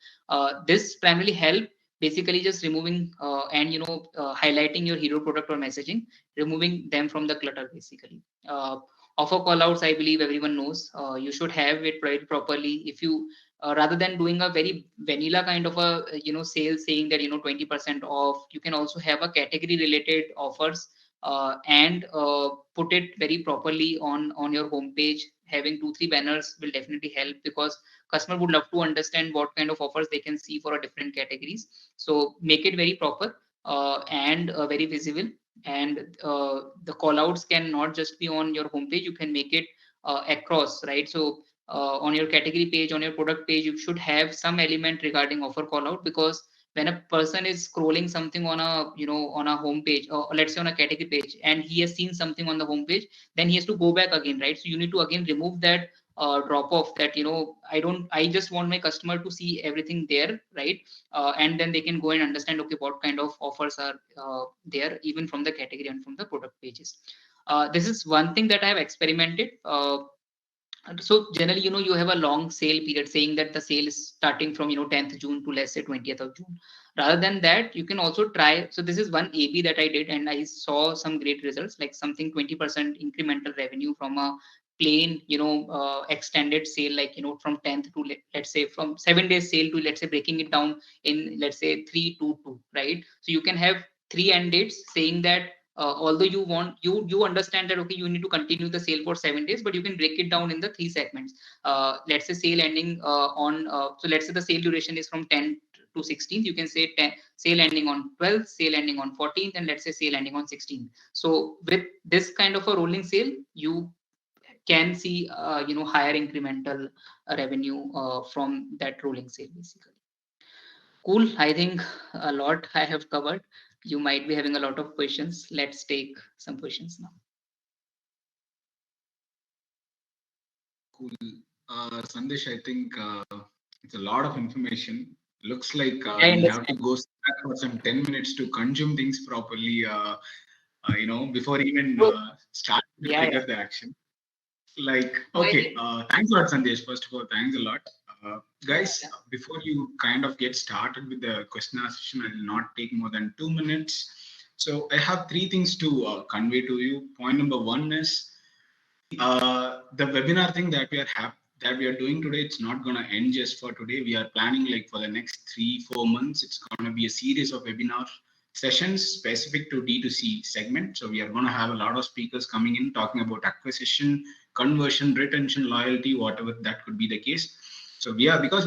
This primarily help basically just removing and highlighting your hero product or messaging, removing them from the clutter basically. Offer callouts, I believe everyone knows. You should have it properly. If you rather than doing a very vanilla kind of a sale saying that 20% off, you can also have a category related offers, and put it very properly on your homepage. Having 2-3 banners will definitely help, because customer would love to understand what kind of offers they can see for a different categories. So make it very proper and very visible. And the callouts can not just be on your homepage, you can make it across, right? So on your category page, on your product page, you should have some element regarding offer callout, because when a person is scrolling something on a on a homepage, or let's say on a category page, and he has seen something on the homepage, then he has to go back again, right? So you need to again remove that drop off, that I just want my customer to see everything there, right? And then they can go and understand okay, what kind of offers are there, even from the category and from the product pages. This is one thing that I have experimented. So generally, you have a long sale period, saying that the sale is starting from 10th June to, let's say, 20th of June. Rather than that, you can also try. So this is one AB that I did, and I saw some great results, like something 20% incremental revenue from a plain extended sale, like from 10th to, let's say, from 7 days sale to, let's say, breaking it down in, let's say, 3 to 2, right? So you can have 3 end dates, saying that although you understand that okay, you need to continue the sale for 7 days, but you can break it down in the 3 segments. Let's say sale ending on so let's say the sale duration is from to 16th. You can say sale ending on 12th, sale ending on 14th, and let's say sale ending on 16th. So with this kind of a rolling sale, you can see higher incremental revenue from that rolling sale basically. Cool. I think a lot I have covered. You might be having a lot of questions. Let's take some questions now. Cool. Sandesh, I think it's a lot of information. Looks like I we'll have to understand. go for some 10 minutes to consume things properly, before even So, start to yeah, trigger the action. Like, no, I okay, think, thanks a lot, Sandesh. First of all, thanks a lot. yeah, Guys, before you kind of get started with the question and session, I will not take more than 2 minutes. So I have three things to convey to you. Point number one is the webinar thing that we are doing today. It's not going to end just for today. We are planning like for the next 3-4 months. It's going to be a series of webinar sessions specific to D2C segment. So we are going to have a lot of speakers coming in talking about acquisition, conversion, retention, loyalty, whatever that could be the case. So because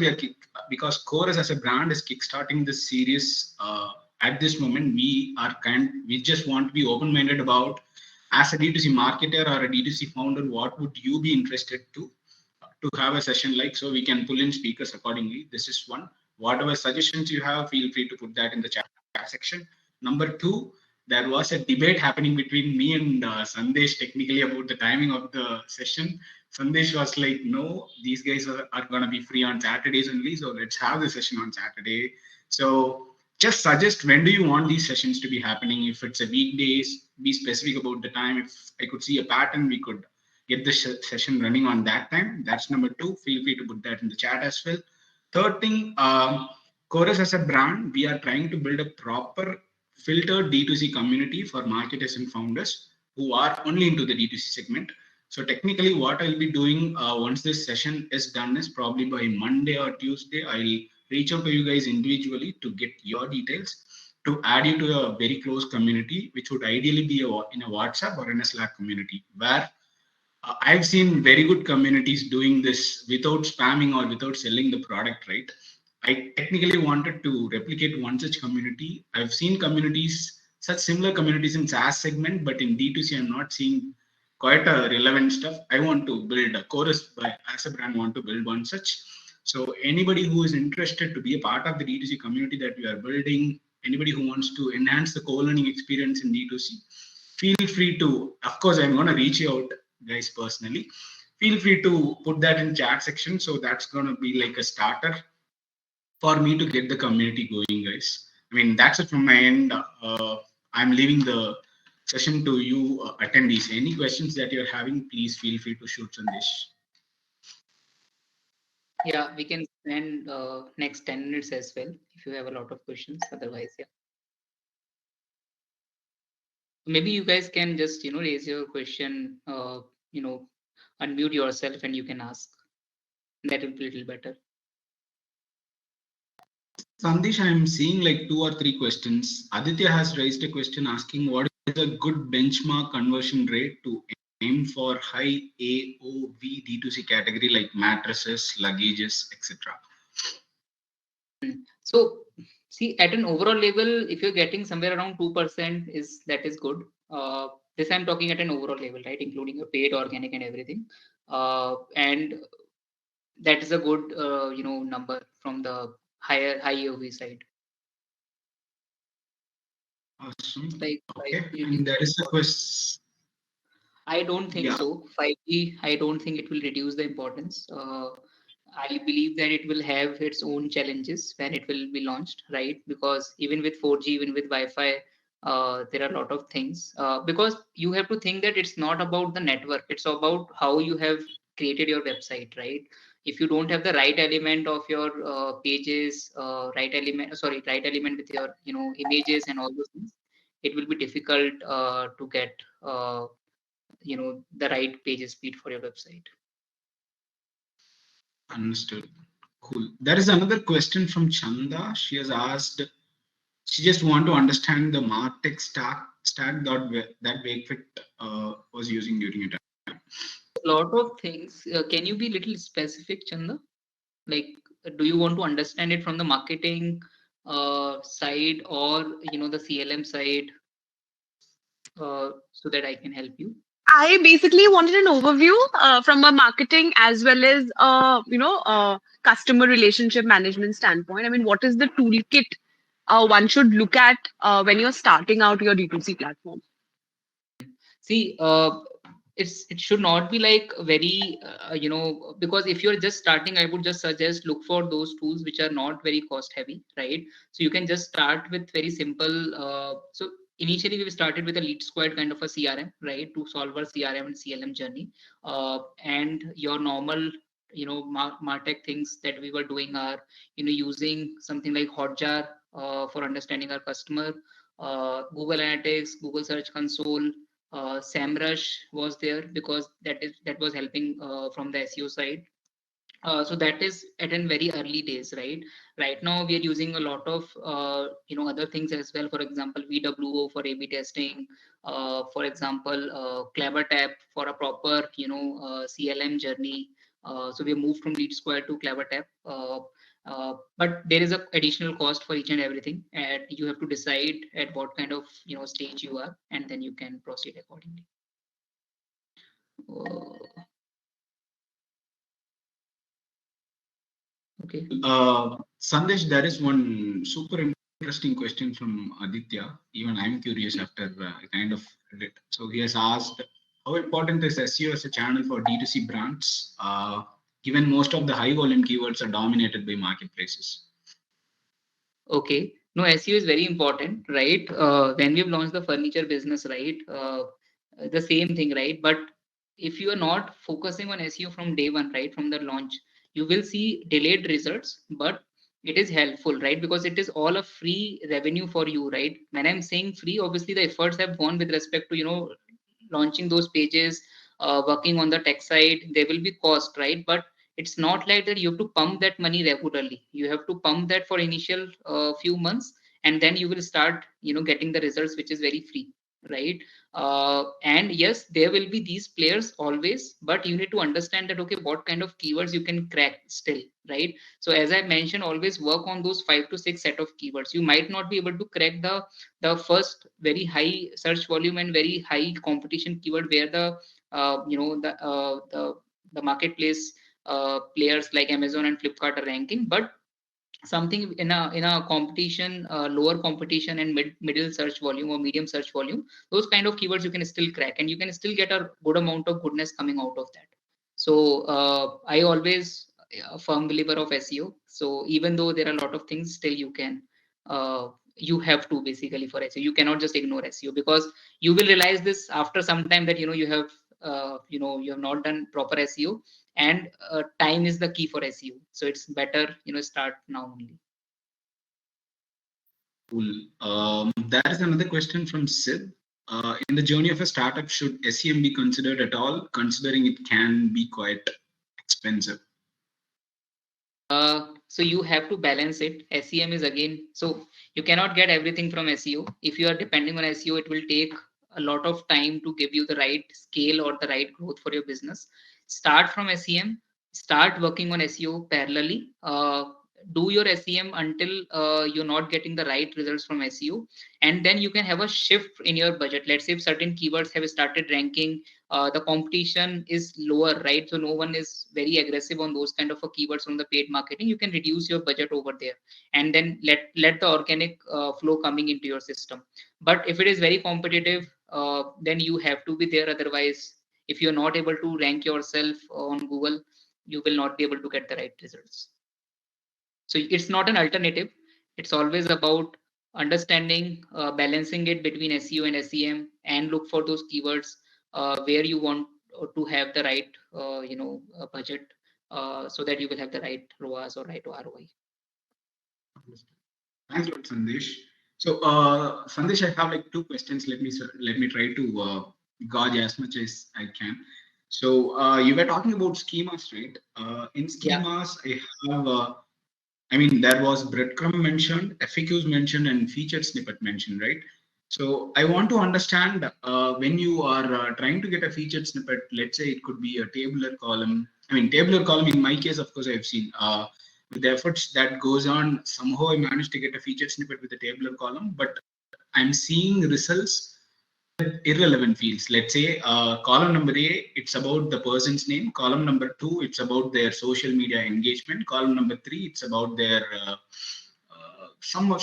Qoruz as a brand is kickstarting this series at this moment. We just want to be open-minded about, as a D2C marketer or a D2C founder, what would you be interested to have a session like, so we can pull in speakers accordingly. This is one. Whatever suggestions you have, feel free to put that in the chat section. Number two, there was a debate happening between me and Sandesh technically about the timing of the session. Sandesh was like, no, these guys are going to be free on Saturdays only, so let's have the session on Saturday. So just suggest, when do you want these sessions to be happening? If it's a weekdays, be specific about the time. If I could see a pattern, we could get the session running on that time. That's number two. Feel free to put that in the chat as well. Third thing, Qoruz as a brand, we are trying to build a proper filtered D2C community for marketers and founders who are only into the D2C segment. So technically what I'll be doing once this session is done is probably by Monday or Tuesday, I'll reach out to you guys individually to get your details, to add you to a very close community, which would ideally be in a WhatsApp or in a Slack community, where I've seen very good communities doing this without spamming or without selling the product, right? I technically wanted to replicate one such community. I've seen communities, such similar communities in SaaS segment, but in D2C, I'm not seeing quite a relevant stuff. I want to build a Chorus as a brand, want to build one such. So anybody who is interested to be a part of the D2C community that we are building, anybody who wants to enhance the co-learning experience in D2C, feel free to, of course, I'm going to reach you out, guys, personally. Feel free to put that in chat section. So that's going to be like a starter for me to get the community going, guys. I mean, that's it from my end. I'm leaving the session to you attendees. Any questions that you're having, please feel free to shoot Sandesh. yeah, we can spend next 10 minutes as well if you have a lot of questions. Otherwise, yeah. Maybe you guys can just, raise your question, unmute yourself and you can ask. That will be a little better. Sandesh, I'm seeing like 2 or 3 questions. Aditya has raised a question asking, what is a good benchmark conversion rate to aim for high AOV D2C category like mattresses, luggages, etc.? So see, at an overall level, if you're getting somewhere around 2%, that is good. This I'm talking at an overall level, right? Including your paid, organic, and everything. And that is a good, number from the high AOV side. Awesome. Like Okay. you And there is a can. question. I don't think Yeah. so. 5G, I don't think it will reduce the importance. I believe that it will have its own challenges when it will be launched, right? Because even with 4G, even with Wi-Fi, there are a lot of things. Because you have to think that it's not about the network; it's about how you have created your website, right? If you don't have the right element of your pages, right element with your images and all those things, it will be difficult to get the right page speed for your website. Understood. Cool. There is another question from Chanda. She has asked, she just want to understand the MarTech stack that WakeFit was using during it. A lot of things. Can you be little specific, Chanda? Like, do you want to understand it from the marketing side or the CLM side, so that I can help you? I basically wanted an overview from a marketing as well as customer relationship management standpoint. I mean, what is the toolkit one should look at when you're starting out your D2C platform? See, it should not be like very because if you're just starting, I would just suggest look for those tools which are not very cost heavy, right? So you can just start with very simple. So initially we started with a lead squared kind of a CRM, right, to solve our CRM and CLM journey. And your normal martech things that we were doing are using something like Hotjar for understanding our customer, Google Analytics, Google Search Console, SEMrush was there because that was helping from the SEO side. So that is at a very early days, right? Right now we are using a lot of other things as well. For example, VWO for A/B testing. For example, CleverTap for a proper CLM journey. So we moved from Lead Square to CleverTap. But there is a additional cost for each and everything, and you have to decide at what kind of stage you are, and then you can proceed accordingly. Okay. Sandesh, there is one super interesting question from Aditya. Even I'm curious after kind of read it. So he has asked, how important is SEO as a channel for D2C brands, given most of the high volume keywords are dominated by marketplaces? Okay. No, SEO is very important, right? When we've launched the furniture business, right? The same thing, right? But if you are not focusing on SEO from day one, right, from the launch, you will see delayed results, but it is helpful, right? Because it is all a free revenue for you, right? When I'm saying free, obviously the efforts have gone with respect to, launching those pages, working on the tech side, there will be cost, right? But it's not like that you have to pump that money regularly. You have to pump that for initial few months, and then you will start getting the results, which is very free, right? And yes, there will be these players always, but you need to understand that, okay, what kind of keywords you can crack still, right? So as I mentioned, always work on those 5 to 6 set of keywords. You might not be able to crack the first very high search volume and very high competition keyword where the marketplace players like Amazon and Flipkart are ranking, but something in a competition, lower competition and middle search volume or medium search volume, those kind of keywords you can still crack, and you can still get a good amount of goodness coming out of that. So I always a firm believer of SEO. So even though there are a lot of things, still you can you have to basically for SEO. You cannot just ignore SEO, because you will realize this after some time that you have you have not done proper SEO, and time is the key for SEO. So it's better start now only. Cool. There is another question from Sid. In the journey of a startup, should SEM be considered at all, considering it can be quite expensive? So you have to balance it. SEM is again, so you cannot get everything from SEO. If you are depending on SEO, it will take a lot of time to give you the right scale or the right growth for your business. Start from SEM, start working on SEO parallelly. Do your SEM until you're not getting the right results from SEO, and then you can have a shift in your budget. Let's say if certain keywords have started ranking, the competition is lower, right? So no one is very aggressive on those kind of a keywords from the paid marketing. You can reduce your budget over there, and then let the organic flow coming into your system. But if it is very competitive, then you have to be there. Otherwise, if you're not able to rank yourself on Google, you will not be able to get the right results. So it's not an alternative. It's always about understanding, balancing it between SEO and SEM, and look for those keywords where you want to have the right budget, so that you will have the right ROAS or right ROI. Thanks a lot, Sandesh. So, Sandesh, I have like two questions. Let me try to gauge as much as I can. So, you were talking about schemas, right? In schemas, yeah. I mean, there was breadcrumb mentioned, FAQs mentioned, and featured snippet mentioned, right? So I want to understand when you are trying to get a featured snippet, let's say it could be a tabular column. I mean, tabular column in my case, of course, I've seen. with the efforts that goes on, somehow I managed to get a featured snippet with a tabular column, but I'm seeing results with irrelevant fields. Let's say column number A, it's about the person's name. Column number 2, it's about their social media engagement. Column number 3, it's about their some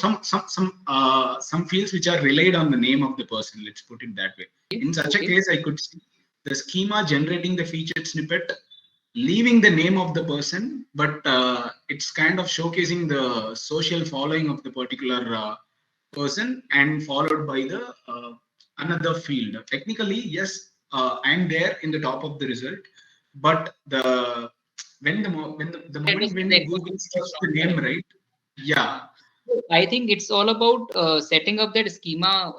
fields which are relied on the name of the person. Let's put it that way. In such a case, I could see the schema generating the featured snippet, leaving the name of the person, but it's kind of showcasing the social following of the particular person, and followed by the another field. Technically, yes, I'm there in the top of the result, but the moment when Google skips the name, right? Yeah. I think it's all about setting up that schema,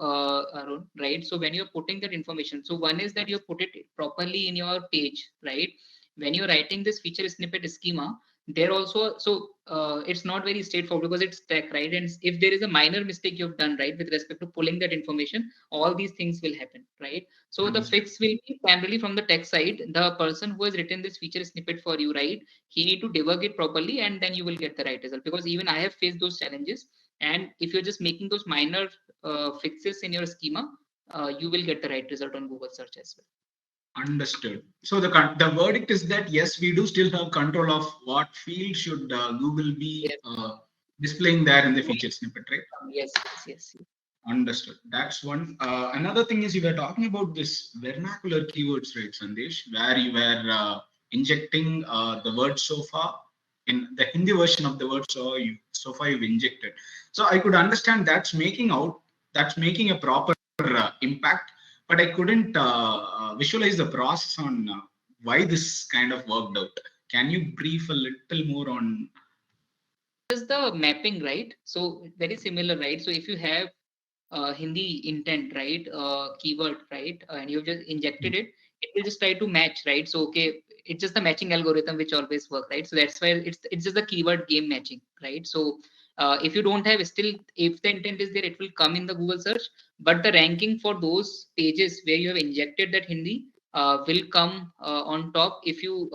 Arun, right? So when you're putting that information, so one is that you put it properly in your page, right? When you're writing this feature snippet schema, there also, so it's not very straightforward because it's tech, right? And if there is a minor mistake you've done, right, with respect to pulling that information, all these things will happen, right? So the fix will be primarily from the tech side. The person who has written this feature snippet for you, right, he need to debug it properly, and then you will get the right result. Because even I have faced those challenges, and if you're just making those minor fixes in your schema, you will get the right result on Google search as well. Understood. So the verdict is that yes, we do still have control of what field should Google be displaying there in the featured snippet, right? Yes. Understood. That's one. Another thing is you were talking about this vernacular keywords, right, Sandesh, where you were injecting the word sofa in the Hindi version of the word sofa you've injected. So I could understand that's making a proper impact, but I couldn't visualize the process on why this kind of worked out. Can you brief a little more on? Just the mapping, right? So very similar, right? So if you have Hindi intent, right, keyword, right, and you've just injected it, it will just try to match, right? So okay, it's just the matching algorithm which always works, right? So that's why it's just the keyword game matching, right? So if you don't have, still, if the intent is there, it will come in the Google search, but the ranking for those pages where you have injected that Hindi will come on top if you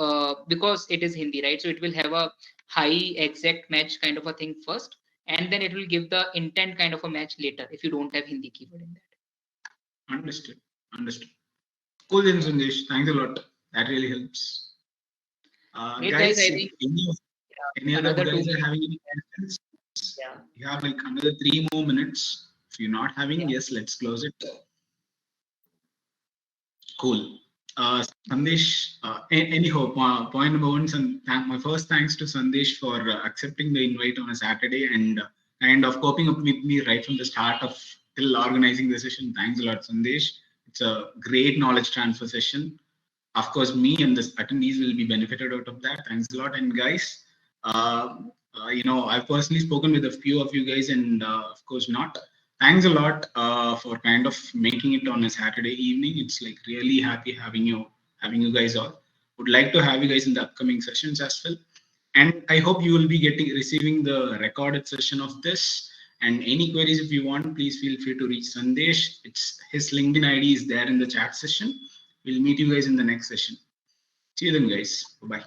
because it is Hindi, right? So it will have a high exact match kind of a thing first, and then it will give the intent kind of a match later if you don't have Hindi keyword in that. Understood. Cool, then, Sandesh. Thanks a lot. That really helps. Great, Guys, I if think any other another guys 2 are minutes. having any questions, Yeah. you have like another 3 more minutes. If you're not having, Yeah. yes, let's close it. Cool. Sandesh, anyhow, point number one, my first thanks to Sandesh for accepting the invite on a Saturday and kind of coping up with me right from the start of till organizing the session. Thanks a lot, Sandesh. It's a great knowledge transfer session. Of course, me and the attendees will be benefited out of that. Thanks a lot. And guys, I've personally spoken with a few of you guys, and of course, not. Thanks a lot for kind of making it on a Saturday evening. It's like really happy having you guys all. Would like to have you guys in the upcoming sessions as well. And I hope you will be receiving the recorded session of this. And any queries if you want, please feel free to reach Sandesh. It's his LinkedIn ID is there in the chat session. We'll meet you guys in the next session. See you then, guys. Bye-bye.